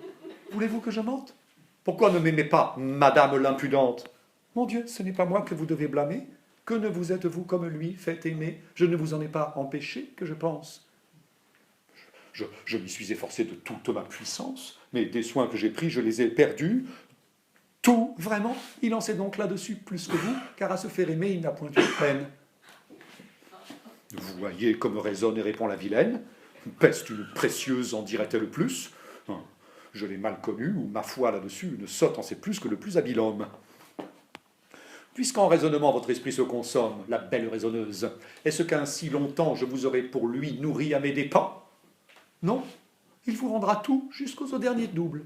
Voulez-vous que je mente? Pourquoi ne m'aimez pas, madame l'impudente? Mon Dieu, ce n'est pas moi que vous devez blâmer. Que ne vous êtes-vous comme lui, fait aimer? Je ne vous en ai pas empêché, que je pense. Je m'y suis efforcé de toute ma puissance, mais des soins que j'ai pris, je les ai perdus. Tout, vraiment? Il en sait donc là-dessus plus que vous, car à se faire aimer, il n'a point eu de peine. Vous voyez comme raisonne et répond la vilaine. Peste une précieuse en dirait-elle plus? Je l'ai mal connue, ou ma foi là-dessus, une sotte en sait plus que le plus habile homme. Puisqu'en raisonnement votre esprit se consomme, la belle raisonneuse, est-ce qu'ainsi longtemps je vous aurai pour lui nourri à mes dépens? Non, il vous rendra tout jusqu'au dernier double.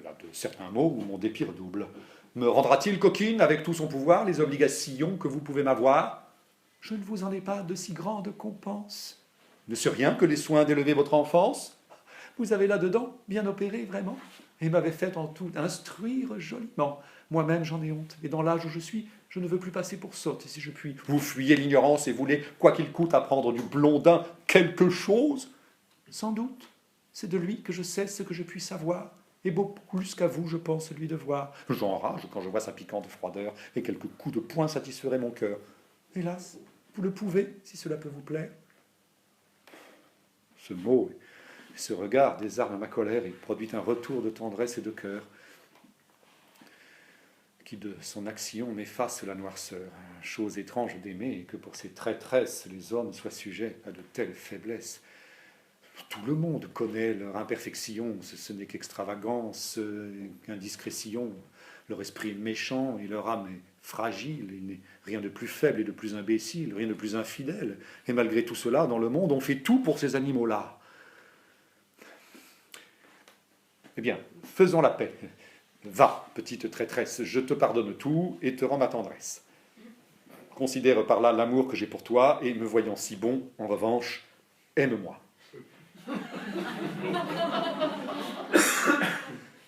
Là, de certains mots où mon dépit redouble. Me rendra-t-il, coquine, avec tout son pouvoir, les obligations que vous pouvez m'avoir? Je ne vous en ai pas de si grande compense. Ne c'est rien que les soins d'élever votre enfance? Vous avez là-dedans bien opéré, vraiment, et m'avez fait en tout instruire joliment. Moi-même, j'en ai honte, et dans l'âge où je suis, je ne veux plus passer pour sotte, si je puis. Vous fuyez l'ignorance et voulez, quoi qu'il coûte, apprendre du blondin quelque chose? Sans doute. C'est de lui que je sais ce que je puis savoir, et beaucoup plus qu'à vous, je pense lui devoir. J'enrage quand je vois sa piquante froideur, et quelques coups de poing satisferaient mon cœur. Hélas, vous le pouvez, si cela peut vous plaire. Ce mot et ce regard désarment ma colère et produit un retour de tendresse et de cœur qui de son action m'efface la noirceur. Chose étrange d'aimer, et que pour ces traîtresses les hommes soient sujets à de telles faiblesses. Tout le monde connaît leur imperfection, ce n'est qu'extravagance, indiscrétion. Leur esprit est méchant et leur âme est fragile. Il n'est rien de plus faible et de plus imbécile, rien de plus infidèle. Et malgré tout cela, dans le monde, on fait tout pour ces animaux-là. Eh bien, faisons la paix. Va, petite traîtresse, je te pardonne tout et te rends ma tendresse. Considère par là l'amour que j'ai pour toi, et me voyant si bon, en revanche, aime-moi.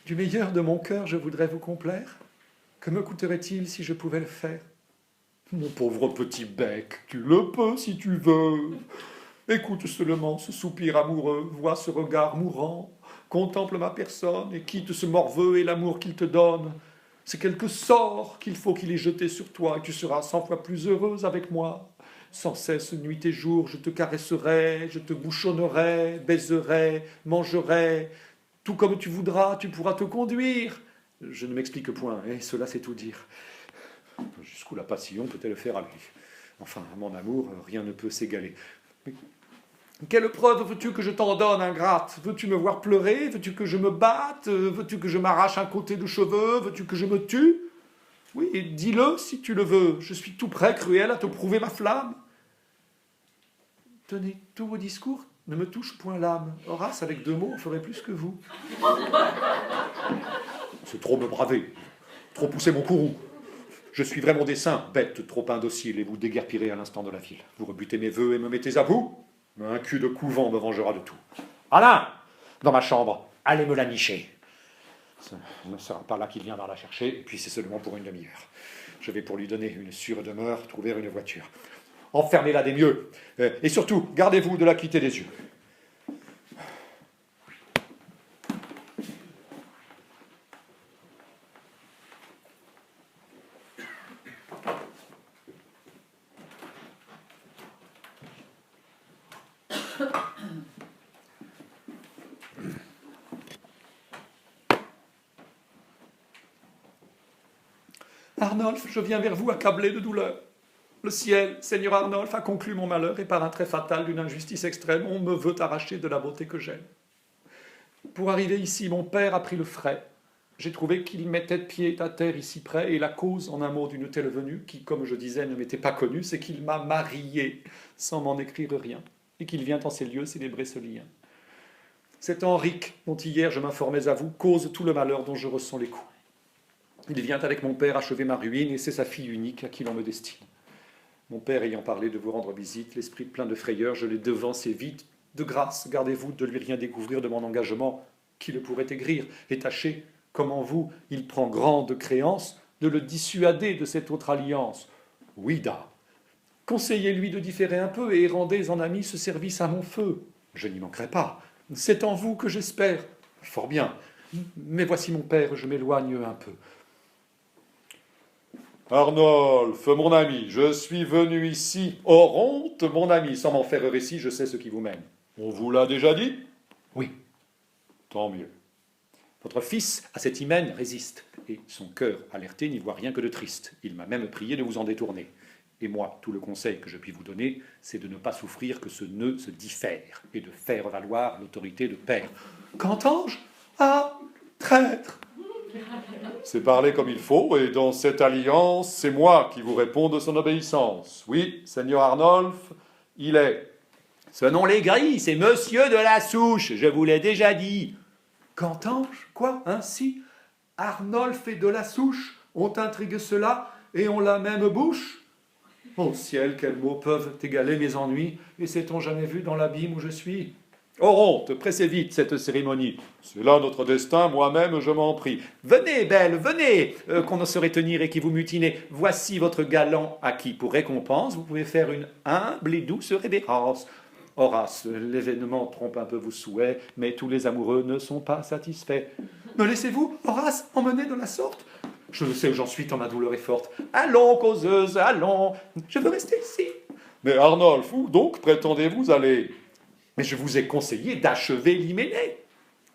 Du meilleur de mon cœur, je voudrais vous complaire. Que me coûterait-il si je pouvais le faire? Mon pauvre petit bec, tu le peux si tu veux. Écoute seulement ce soupir amoureux, vois ce regard mourant, contemple ma personne et quitte ce morveux et l'amour qu'il te donne. C'est quelque sort qu'il faut qu'il ait jeté sur toi, et tu seras 100 fois plus heureuse avec moi. Sans cesse, nuit et jour, je te caresserai, je te bouchonnerai, baiserai, mangerai. Tout comme tu voudras, tu pourras te conduire. Je ne m'explique point, et cela c'est tout dire. Jusqu'où la passion peut-elle faire aller? Enfin, à mon amour, rien ne peut s'égaler. Mais quelle preuve veux-tu que je t'en donne, ingrate? Veux-tu me voir pleurer? Veux-tu que je me batte? Veux-tu que je m'arrache un côté de cheveux? Veux-tu que je me tue? Oui, dis-le si tu le veux. Je suis tout prêt, cruel, à te prouver ma flamme. Tenez, tous vos discours ne me touchent point l'âme. Horace, avec 2 mots, ferait plus que vous. C'est trop me braver, trop pousser mon courroux. Je suivrai mon dessein, bête trop indocile, et vous déguerpirez à l'instant de la ville. Vous rebutez mes vœux et me mettez à bout. Un cul de couvent me vengera de tout. Alain, dans ma chambre, allez me la nicher. Ce ne sera pas là qu'il viendra la chercher, et puis c'est seulement pour une demi-heure. Je vais pour lui donner une sûre demeure, trouver une voiture. Enfermez-la des mieux, et surtout, gardez-vous de la quitter des yeux. Arnolphe, je viens vers vous accablé de douleur. Le ciel, Seigneur Arnolphe, a conclu mon malheur et par un trait fatal d'une injustice extrême, on me veut arracher de la beauté que j'aime. Pour arriver ici, mon père a pris le frais. J'ai trouvé qu'il mettait pied à terre ici près, et la cause, en un mot, d'une telle venue, qui, comme je disais, ne m'était pas connue, c'est qu'il m'a marié, sans m'en écrire rien, et qu'il vient en ces lieux célébrer ce lien. Cet Henrique, dont hier je m'informais à vous, cause tout le malheur dont je ressens les coups. Il vient avec mon père achever ma ruine, et c'est sa fille unique à qui l'on me destine. Mon père ayant parlé de vous rendre visite, l'esprit plein de frayeur, je l'ai devancé vite. De grâce, gardez-vous de lui rien découvrir de mon engagement, qui le pourrait aigrir, et tâchez, comme en vous, il prend grande créance, de le dissuader de cette autre alliance. Oui, da. Conseillez-lui de différer un peu, et rendez en ami ce service à mon feu. Je n'y manquerai pas. C'est en vous que j'espère. Fort bien. Mais voici mon père, je m'éloigne un peu. Arnolphe, mon ami, je suis venu ici, Oronte, mon ami, sans m'en faire récit, je sais ce qui vous mène. On vous l'a déjà dit? Oui. Tant mieux. Votre fils, à cet hymen, résiste, et son cœur alerté n'y voit rien que de triste. Il m'a même prié de vous en détourner. Et moi, tout le conseil que je puis vous donner, c'est de ne pas souffrir que ce nœud se diffère, et de faire valoir l'autorité de père. Qu'entends-je? Ah, traître! C'est parler comme il faut, et dans cette alliance, c'est moi qui vous réponds de son obéissance. Oui, Seigneur Arnolphe, il est. Ce nom les gris, c'est Monsieur de la Souche, je vous l'ai déjà dit. Qu'entends-je? Quoi? Ainsi? Arnolphe et de la Souche ont intrigué cela et ont la même bouche? Ô ciel, quels mots peuvent égaler mes ennuis, et s'est-on jamais vu dans l'abîme où je suis? Oronte, pressez vite cette cérémonie. C'est là notre destin, moi-même je m'en prie. Venez, belle, venez, qu'on ne saurait tenir et qui vous mutinez. Voici votre galant à qui, pour récompense, vous pouvez faire une humble et douce révérence. Horace, l'événement trompe un peu vos souhaits, mais tous les amoureux ne sont pas satisfaits. Me laissez-vous, Horace, emmener de la sorte? Je ne sais où j'en suis tant ma douleur est forte. Allons, causeuse, allons, je veux rester ici. Mais Arnolphe, où donc prétendez-vous aller? Mais je vous ai conseillé d'achever l'hyménée.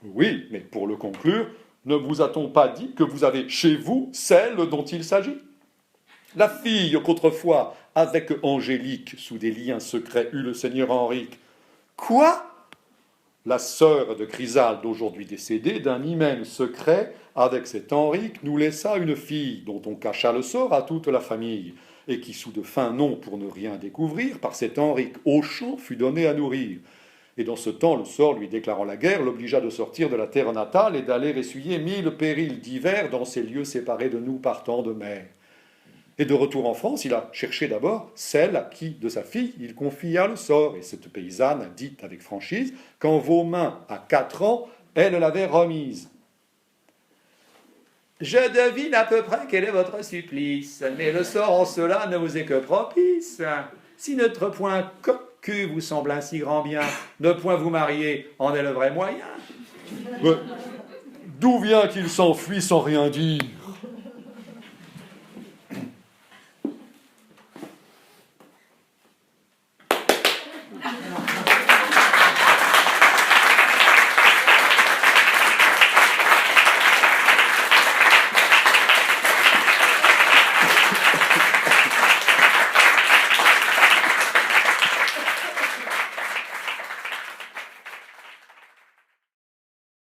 Oui, mais pour le conclure, ne vous a-t-on pas dit que vous avez chez vous celle dont il s'agit? La fille qu'autrefois, avec Angélique, sous des liens secrets, eut le seigneur Henrique. Quoi? La sœur de Chrysalde, aujourd'hui décédée, d'un hymen secret, avec cet Henrique, nous laissa une fille, dont on cacha le sort à toute la famille, et qui, sous de fins noms pour ne rien découvrir, par cet Henrique au champ fut donnée à nourrir. Et dans ce temps, le sort, lui déclarant la guerre, l'obligea de sortir de la terre natale et d'aller essuyer 1000 périls divers dans ces lieux séparés de nous par tant de mer. Et de retour en France, il a cherché d'abord celle à qui, de sa fille, il confia le sort. Et cette paysanne a dit avec franchise qu'en vos mains, à 4 ans, elle l'avait remise. Je devine à peu près quel est votre supplice, mais le sort en cela ne vous est que propice. Si notre point cocu vous semble un si grand bien, ne point vous marier en est le vrai moyen. D'où vient qu'il s'enfuit sans rien dire?